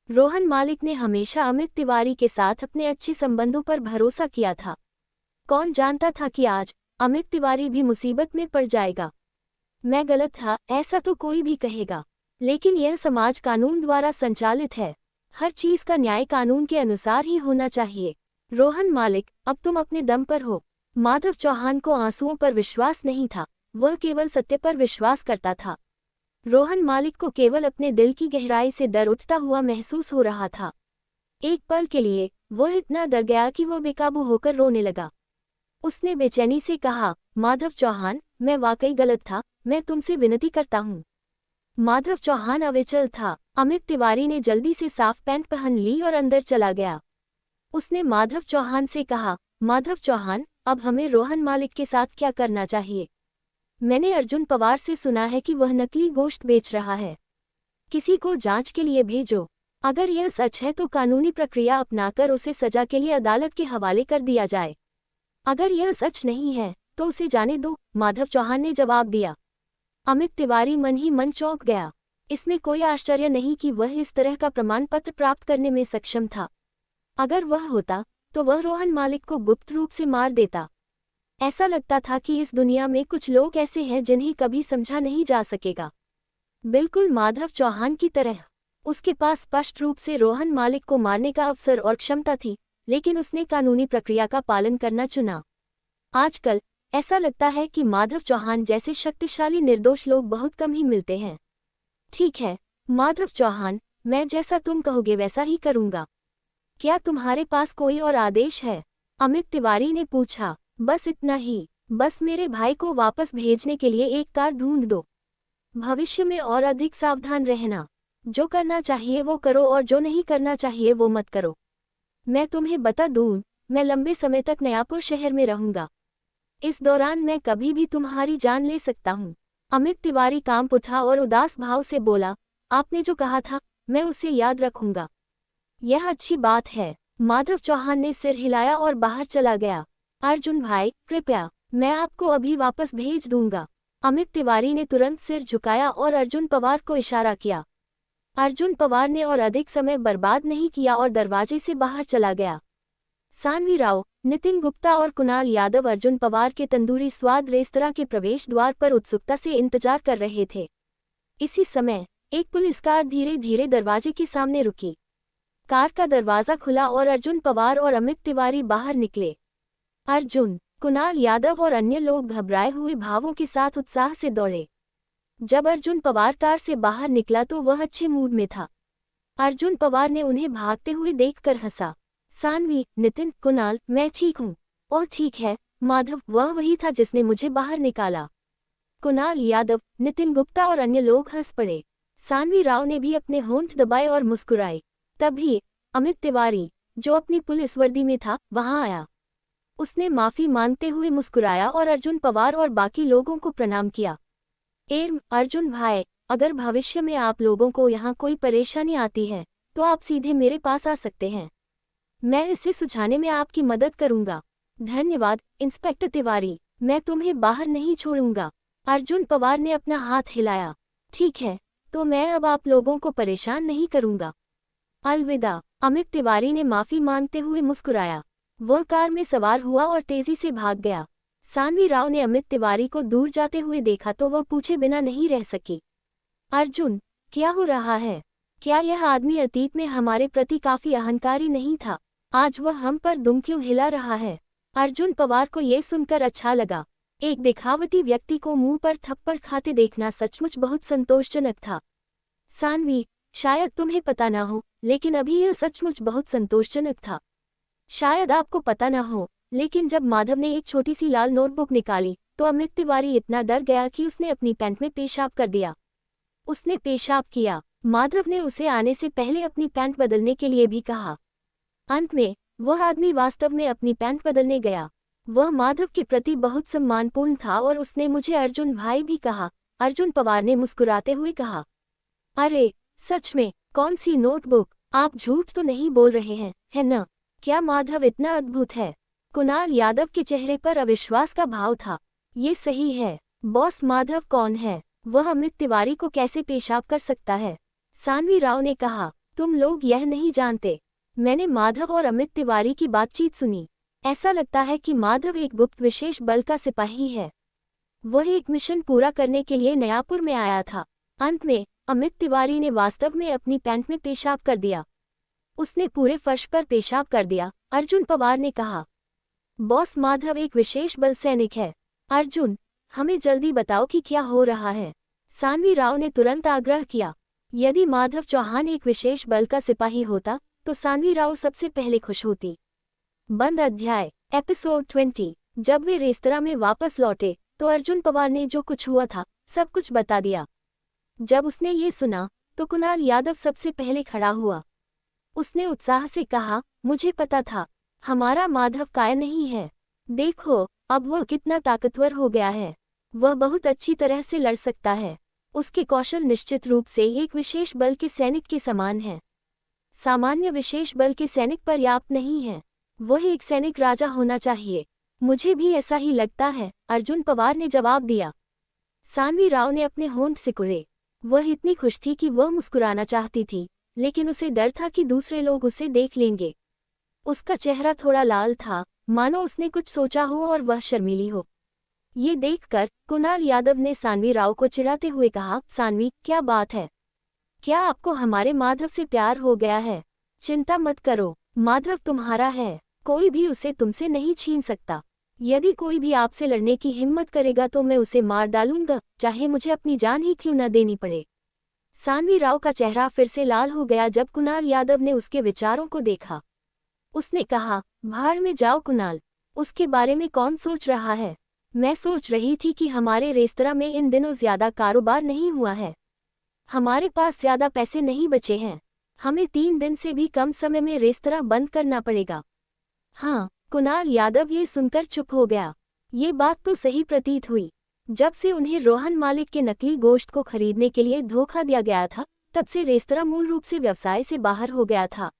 रोहन मालिक ने हमेशा अमित तिवारी के साथ अपने अच्छे संबंधों पर भरोसा किया था। कौन जानता था कि आज अमित तिवारी भी मुसीबत में पड़ जाएगा। मैं गलत था, ऐसा तो कोई भी कहेगा, लेकिन यह समाज कानून द्वारा संचालित है। हर चीज का न्याय कानून के अनुसार ही होना चाहिए। रोहन मालिक, अब तुम अपने दम पर हो। माधव चौहान को आंसुओं पर विश्वास नहीं था, वह केवल सत्य पर विश्वास करता था। रोहन मालिक को केवल अपने दिल की गहराई से डर उठता हुआ महसूस हो रहा था। एक पल के लिए वह इतना डर गया कि वह बेकाबू होकर रोने लगा। उसने बेचैनी से कहा, माधव चौहान, मैं वाकई गलत था, मैं तुमसे विनती करता हूँ। माधव चौहान अविचल था। अमित तिवारी ने जल्दी से साफ पैंट पहन ली और अंदर चला गया। उसने माधव चौहान से कहा, माधव चौहान, अब हमें रोहन मालिक के साथ क्या करना चाहिए? मैंने अर्जुन पवार से सुना है कि वह नकली गोश्त बेच रहा है। किसी को जांच के लिए भेजो। अगर यह सच है तो कानूनी प्रक्रिया अपनाकर उसे सजा के लिए अदालत के हवाले कर दिया जाए। अगर यह सच नहीं है तो उसे जाने दो, माधव चौहान ने जवाब दिया। अमित तिवारी मन ही मन चौंक गया। इसमें कोई आश्चर्य नहीं कि वह इस तरह का प्रमाण पत्र प्राप्त करने में सक्षम था। अगर वह होता तो वह रोहन मालिक को गुप्त रूप से मार देता। ऐसा लगता था कि इस दुनिया में कुछ लोग ऐसे हैं जिन्हें कभी समझा नहीं जा सकेगा, बिल्कुल माधव चौहान की तरह। उसके पास स्पष्ट रूप से रोहन मालिक को मारने का अवसर और क्षमता थी, लेकिन उसने कानूनी प्रक्रिया का पालन करना चुना। आजकल ऐसा लगता है कि माधव चौहान जैसे शक्तिशाली निर्दोष लोग बहुत कम ही मिलते हैं। ठीक है माधव चौहान, मैं जैसा तुम कहोगे वैसा ही करूँगा। क्या तुम्हारे पास कोई और आदेश है? अमित तिवारी ने पूछा। बस इतना ही, बस मेरे भाई को वापस भेजने के लिए एक कार ढूंढ दो। भविष्य में और अधिक सावधान रहना। जो करना चाहिए वो करो और जो नहीं करना चाहिए वो मत करो। मैं तुम्हें बता दूं, मैं लंबे समय तक नयापुर शहर में रहूंगा। इस दौरान मैं कभी भी तुम्हारी जान ले सकता हूँ। अमित तिवारी कांप उठा और उदास भाव से बोला, आपने जो कहा था मैं उसे याद रखूंगा। यह अच्छी बात है। माधव चौहान ने सिर हिलाया और बाहर चला गया। अर्जुन भाई कृपया, मैं आपको अभी वापस भेज दूंगा। अमित तिवारी ने तुरंत सिर झुकाया और अर्जुन पवार को इशारा किया। अर्जुन पवार ने और अधिक समय बर्बाद नहीं किया और दरवाजे से बाहर चला गया। सानवी राव, नितिन गुप्ता और कुणाल यादव अर्जुन पवार के तंदूरी स्वाद रेस्तरां के प्रवेश द्वार पर उत्सुकता से इंतजार कर रहे थे। इसी समय एक पुलिस कार धीरे धीरे दरवाजे के सामने रुकी। कार का दरवाजा खुला और अर्जुन पवार और अमित तिवारी बाहर निकले। अर्जुन, कुणाल यादव और अन्य लोग घबराए हुए भावों के साथ उत्साह से दौड़े। जब अर्जुन पवार कार से बाहर निकला तो वह अच्छे मूड में था। अर्जुन पवार ने उन्हें भागते हुए देखकर हंसा। सानवी, नितिन, कुणाल, मैं ठीक हूँ। और ठीक है माधव, वह वही था जिसने मुझे बाहर निकाला। कुणाल यादव, नितिन गुप्ता और अन्य लोग हंस पड़े। सानवी राव ने भी अपने होंठ दबाए और मुस्कुराए। तभी अमित तिवारी, जो अपनी पुलिस वर्दी में था, वहां आया। उसने माफी मांगते हुए मुस्कुराया और अर्जुन पवार और बाकी लोगों को प्रणाम किया। अर्जुन भाई, अगर भविष्य में आप लोगों को यहाँ कोई परेशानी आती है तो आप सीधे मेरे पास आ सकते हैं। मैं इसे सुझाने में आपकी मदद करूंगा। धन्यवाद इंस्पेक्टर तिवारी, मैं तुम्हें बाहर नहीं छोड़ूंगा। अर्जुन पवार ने अपना हाथ हिलाया। ठीक है, तो मैं अब आप लोगों को परेशान नहीं करूंगा। अलविदा। अमित तिवारी ने माफी मांगते हुए मुस्कुराया। वह कार में सवार हुआ और तेजी से भाग गया। सानवी राव ने अमित तिवारी को दूर जाते हुए देखा तो वह पूछे बिना नहीं रह सकी। अर्जुन, क्या हो रहा है? क्या यह आदमी अतीत में हमारे प्रति काफी अहंकारी नहीं था? आज वह हम पर दुम क्यों हिला रहा है? अर्जुन पवार को यह सुनकर अच्छा लगा। एक दिखावटी व्यक्ति को मुंह पर थप्पड़ खाते देखना सचमुच बहुत संतोषजनक था। सानवी, शायद तुम्हें पता ना हो, लेकिन अभी यह सचमुच बहुत संतोषजनक था। शायद आपको पता ना हो, लेकिन जब माधव ने एक छोटी सी लाल नोटबुक निकाली तो अमित तिवारी इतना डर गया कि उसने अपनी पैंट में पेशाब कर दिया। उसने पेशाब किया। माधव ने उसे आने से पहले अपनी पैंट बदलने के लिए भी कहा। अंत में वह आदमी वास्तव में अपनी पैंट बदलने गया। वह माधव के प्रति बहुत सम्मानपूर्ण था और उसने मुझे अर्जुन भाई भी कहा। अर्जुन पवार ने मुस्कुराते हुए कहा। अरे सच में? कौन सी नोटबुक? आप झूठ तो नहीं बोल रहे हैं, है न? क्या माधव इतना अद्भुत है? कुणाल यादव के चेहरे पर अविश्वास का भाव था। ये सही है। बॉस, माधव कौन है? वह अमित तिवारी को कैसे पेशाब कर सकता है? सानवी राव ने कहा। तुम लोग यह नहीं जानते। मैंने माधव और अमित तिवारी की बातचीत सुनी। ऐसा लगता है कि माधव एक गुप्त विशेष बल का सिपाही है। वह एक मिशन पूरा करने के लिए नयापुर में आया था। अंत में अमित तिवारी ने वास्तव में अपनी पैंट में पेशाब कर दिया। उसने पूरे फर्श पर पेशाब कर दिया। अर्जुन पवार ने कहा। बॉस, माधव एक विशेष बल सैनिक है। अर्जुन, हमें जल्दी बताओ कि क्या हो रहा है। सानवी राव ने तुरंत आग्रह किया। यदि माधव चौहान एक विशेष बल का सिपाही होता तो सानवी राव सबसे पहले खुश होती। बंद अध्याय एपिसोड 20। जब वे रेस्तरां में वापस लौटे तो अर्जुन पवार ने जो कुछ हुआ था सब कुछ बता दिया। जब उसने ये सुना तो कुणाल यादव सबसे पहले खड़ा हुआ। उसने उत्साह से कहा, मुझे पता था, हमारा माधव कायर नहीं है। देखो अब वह कितना ताकतवर हो गया है। वह बहुत अच्छी तरह से लड़ सकता है। उसके कौशल निश्चित रूप से एक विशेष बल के सैनिक के समान है। सामान्य विशेष बल के सैनिक पर्याप्त नहीं है। वह एक सैनिक राजा होना चाहिए। मुझे भी ऐसा ही लगता है, अर्जुन पवार ने जवाब दिया। सानवी राव ने अपने होंठ सिकुड़े। वह इतनी खुश थी कि वह मुस्कुराना चाहती थी, लेकिन उसे डर था कि दूसरे लोग उसे देख लेंगे। उसका चेहरा थोड़ा लाल था, मानो उसने कुछ सोचा हो और वह शर्मीली हो। ये देखकर कुणाल यादव ने सानवी राव को चिढ़ाते हुए कहा, सानवी, क्या बात है? क्या आपको हमारे माधव से प्यार हो गया है? चिंता मत करो, माधव तुम्हारा है। कोई भी उसे तुमसे नहीं छीन सकता। यदि कोई भी आपसे लड़ने की हिम्मत करेगा तो मैं उसे मार डालूंगा, चाहे मुझे अपनी जान ही क्यों न देनी पड़े। सान्वी राव का चेहरा फिर से लाल हो गया जब कुणाल यादव ने उसके विचारों को देखा। उसने कहा, भाड़ में जाओ कुणाल, उसके बारे में कौन सोच रहा है। मैं सोच रही थी कि हमारे रेस्तरां में इन दिनों ज्यादा कारोबार नहीं हुआ है। हमारे पास ज्यादा पैसे नहीं बचे हैं। हमें 3 दिन से भी कम समय में रेस्तरां बंद करना पड़ेगा। हाँ, कुणाल यादव ये सुनकर चुप हो गया। ये बात तो सही प्रतीत हुई। जब से उन्हें रोहन मालिक के नकली गोश्त को खरीदने के लिए धोखा दिया गया था, तब से रेस्तरां मूल रूप से व्यवसाय से बाहर हो गया था।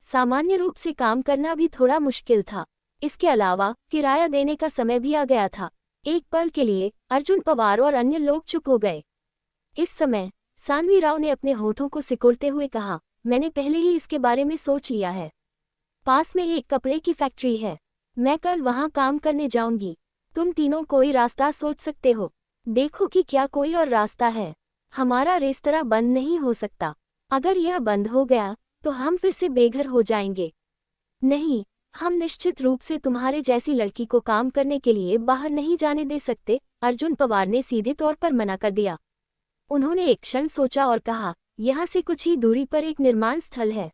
सामान्य रूप से काम करना भी थोड़ा मुश्किल था। इसके अलावा किराया देने का समय भी आ गया था। एक पल के लिए अर्जुन पवार और अन्य लोग चुप हो गए। इस समय सान्वी राव ने अपने होठों को सिकुड़ते हुए कहा, मैंने पहले ही इसके बारे में सोच लिया है। पास में एक कपड़े की फैक्ट्री है। मैं कल वहां काम करने जाऊंगी। तुम तीनों कोई रास्ता सोच सकते हो। देखो कि क्या कोई और रास्ता है। हमारा रेस्तरां बंद नहीं हो सकता। अगर यह बंद हो गया तो हम फिर से बेघर हो जाएंगे। नहीं, हम निश्चित रूप से तुम्हारे जैसी लड़की को काम करने के लिए बाहर नहीं जाने दे सकते। अर्जुन पवार ने सीधे तौर पर मना कर दिया। उन्होंने एक क्षण सोचा और कहा, यहाँ से कुछ ही दूरी पर एक निर्माण स्थल है।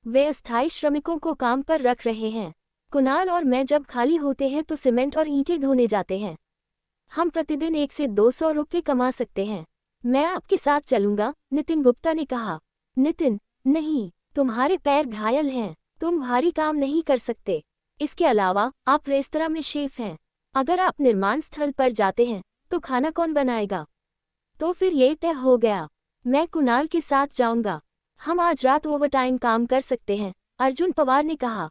वे अस्थायी श्रमिकों को काम पर रख रहे हैं। कुणाल और मैं जब खाली होते हैं तो सीमेंट और ईंटें ढोने जाते हैं। हम प्रतिदिन 1 से 200 रुपये कमा सकते हैं। मैं आपके साथ चलूंगा, नितिन गुप्ता ने कहा। नितिन, नहीं, तुम्हारे पैर घायल हैं, तुम भारी काम नहीं कर सकते। इसके अलावा आप रेस्तरां में शेफ हैं। अगर आप निर्माण स्थल पर जाते हैं तो खाना कौन बनाएगा। तो फिर ये तय हो गया, मैं कुणाल के साथ जाऊंगा। हम आज रात ओवरटाइम काम कर सकते हैं, अर्जुन पवार ने कहा।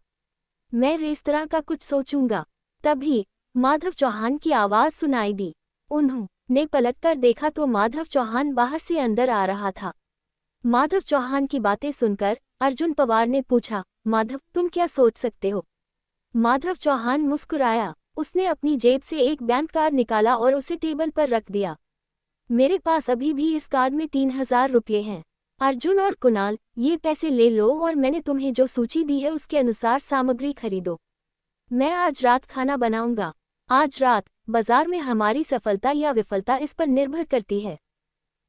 मैं रेस्तरां का कुछ सोचूंगा। तभी माधव चौहान की आवाज सुनाई दी। उन्होंने पलटकर देखा तो माधव चौहान बाहर से अंदर आ रहा था। माधव चौहान की बातें सुनकर अर्जुन पवार ने पूछा, माधव तुम क्या सोच सकते हो। माधव चौहान मुस्कुराया। उसने अपनी जेब से एक बैंक कार्ड निकाला और उसे टेबल पर रख दिया। मेरे पास अभी भी इस कार्ड में 3000 रुपये हैं। अर्जुन और कुणाल, ये पैसे ले लो और मैंने तुम्हें जो सूची दी है उसके अनुसार सामग्री खरीदो। मैं आज रात खाना बनाऊंगा। आज रात बाजार में हमारी सफलता या विफलता इस पर निर्भर करती है।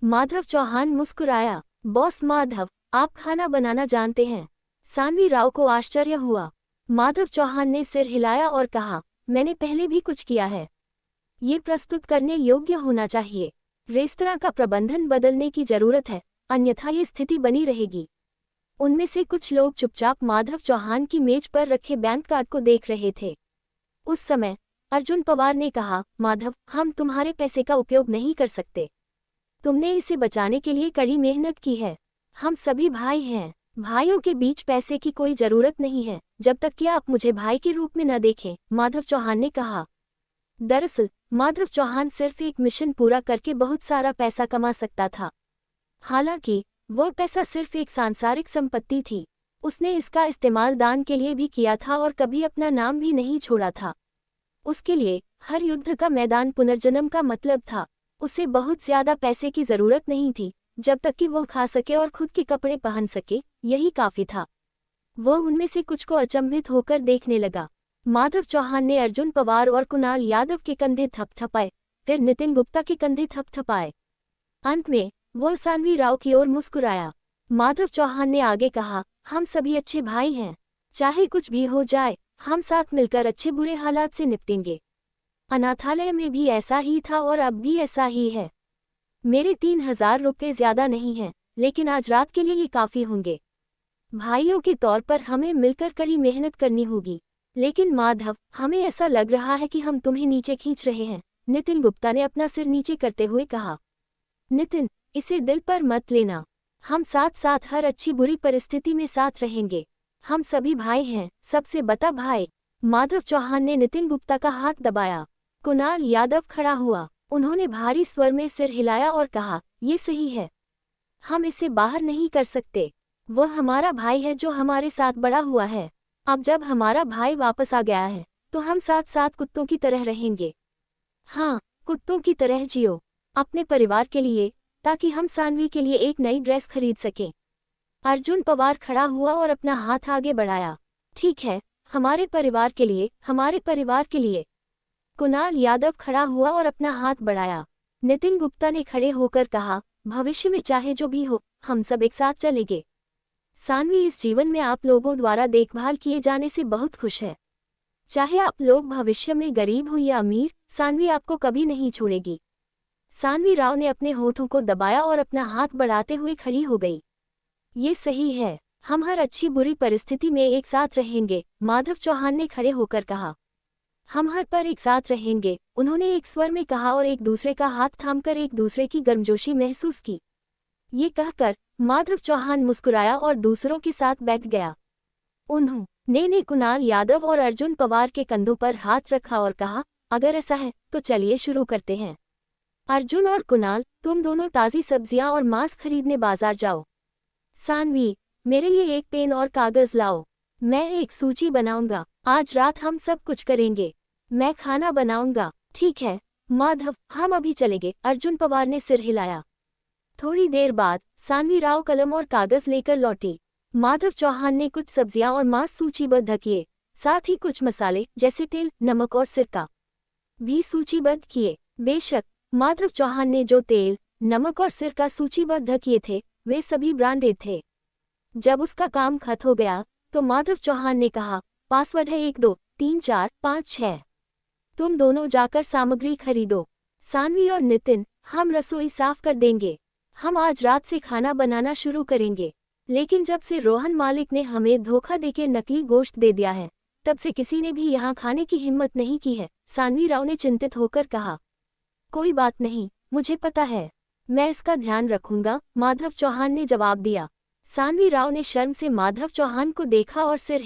माधव चौहान मुस्कुराया। बॉस माधव, आप खाना बनाना जानते हैं। सान्वी राव को आश्चर्य हुआ। माधव चौहान ने सिर हिलाया और कहा, मैंने पहले भी कुछ किया है। ये प्रस्तुत करने योग्य होना चाहिए। रेस्तरां का प्रबंधन बदलने की जरूरत है, अन्यथा ये स्थिति बनी रहेगी। उनमें से कुछ लोग चुपचाप माधव चौहान की मेज पर रखे बैंक कार्ड को देख रहे थे। उस समय अर्जुन पवार ने कहा, माधव, हम तुम्हारे पैसे का उपयोग नहीं कर सकते। तुमने इसे बचाने के लिए कड़ी मेहनत की है। हम सभी भाई हैं। भाइयों के बीच पैसे की कोई जरूरत नहीं है, जब तक कि आप मुझे भाई के रूप में न देखें, माधव चौहान ने कहा। दरअसल माधव चौहान सिर्फ एक मिशन पूरा करके बहुत सारा पैसा कमा सकता था। हालांकि वह पैसा सिर्फ एक सांसारिक संपत्ति थी। उसने इसका इस्तेमाल दान के लिए भी किया था और कभी अपना नाम भी नहीं छोड़ा था। उसके लिए हर युद्ध का मैदान पुनर्जन्म का मतलब था। उसे बहुत ज्यादा पैसे की जरूरत नहीं थी, जब तक कि वह खा सके और खुद के कपड़े पहन सके, यही काफी था। वह उनमें से कुछ को अचंभित होकर देखने लगा। माधव चौहान ने अर्जुन पवार और कुणाल यादव के कंधे थपथपाए, फिर नितिन गुप्ता के कंधे थपथपाए। अंत में वह सान्वी राव की ओर मुस्कुराया। माधव चौहान ने आगे कहा, हम सभी अच्छे भाई हैं। चाहे कुछ भी हो जाए, हम साथ मिलकर अच्छे बुरे हालात से निपटेंगे। अनाथालय में भी ऐसा ही था और अब भी ऐसा ही है। मेरे 3000 रुपये ज्यादा नहीं हैं, लेकिन आज रात के लिए ये काफी होंगे। भाइयों के तौर पर हमें मिलकर कड़ी मेहनत करनी होगी। लेकिन माधव, हमें ऐसा लग रहा है कि हम तुम्हें नीचे खींच रहे हैं, नितिन गुप्ता ने अपना सिर नीचे करते हुए कहा। नितिन, इसे दिल पर मत लेना। हम साथ साथ हर अच्छी बुरी परिस्थिति में साथ रहेंगे। हम सभी भाई हैं, सबसे बड़ा भाई। माधव चौहान ने नितिन गुप्ता का हाथ दबाया। कुणाल यादव खड़ा हुआ। उन्होंने भारी स्वर में सिर हिलाया और कहा, ये सही है। हम इसे बाहर नहीं कर सकते। वह हमारा भाई है जो हमारे साथ बड़ा हुआ है। अब जब हमारा भाई वापस आ गया है तो हम साथ साथ कुत्तों की तरह रहेंगे। हाँ, कुत्तों की तरह जियो, अपने परिवार के लिए, ताकि हम सान्वी के लिए एक नई ड्रेस खरीद सकें। अर्जुन पवार खड़ा हुआ और अपना हाथ आगे बढ़ाया। ठीक है, हमारे परिवार के लिए, हमारे परिवार के लिए। कुणाल यादव खड़ा हुआ और अपना हाथ बढ़ाया। नितिन गुप्ता ने खड़े होकर कहा, भविष्य में चाहे जो भी हो, हम सब एक साथ चलेंगे। सानवी इस जीवन में आप लोगों द्वारा देखभाल किए जाने से बहुत खुश है। चाहे आप लोग भविष्य में गरीब हो या अमीर, सानवी आपको कभी नहीं छोड़ेगी। सानवी राव ने अपने होठों को दबाया और अपना हाथ बढ़ाते हुए खड़ी हो गई। ये सही है, हम हर अच्छी बुरी परिस्थिति में एक साथ रहेंगे, माधव चौहान ने खड़े होकर कहा। हम हर पर एक साथ रहेंगे, उन्होंने एक स्वर में कहा और एक दूसरे का हाथ थामकर एक दूसरे की गर्मजोशी महसूस की। ये कहकर माधव चौहान मुस्कुराया और दूसरों के साथ बैठ गया। उन्होंने कुणाल यादव और अर्जुन पवार के कंधों पर हाथ रखा और कहा, अगर ऐसा है तो चलिए शुरू करते हैं। अर्जुन और कुणाल, तुम दोनों ताज़ी सब्जियां और मांस खरीदने बाजार जाओ। सानवी, मेरे लिए एक पेन और कागज लाओ। मैं एक सूची बनाऊंगा। आज रात हम सब कुछ करेंगे। मैं खाना बनाऊंगा। ठीक है माधव, हम अभी चलेंगे, अर्जुन पवार ने सिर हिलाया। थोड़ी देर बाद सानवी राव कलम और कागज लेकर लौटी। माधव चौहान ने कुछ सब्जियां और मांस सूचीबद्ध किए, साथ ही कुछ मसाले जैसे तेल, नमक और सिरका भी सूचीबद्ध किए। बेशक माधव चौहान ने जो तेल, नमक और सिरका सूचीबद्ध किए थे वे सभी ब्रांडेड थे। जब उसका काम खत्म हो गया तो माधव चौहान ने कहा, पासवर्ड है 1 2 3 4 5 6। तुम दोनों जाकर सामग्री खरीदो। सानवी और नितिन, हम रसोई साफ कर देंगे। हम आज रात से खाना बनाना शुरू करेंगे। लेकिन जब से रोहन मालिक ने हमें धोखा देकर नकली गोश्त दे दिया है, तब से किसी ने भी यहाँ खाने की हिम्मत नहीं की है, सानवी राव ने चिंतित होकर कहा। कोई बात नहीं, मुझे पता है, मैं इसका ध्यान रखूंगा, माधव चौहान ने जवाब दिया। सानवी राव ने शर्म से माधव चौहान को देखा और सिर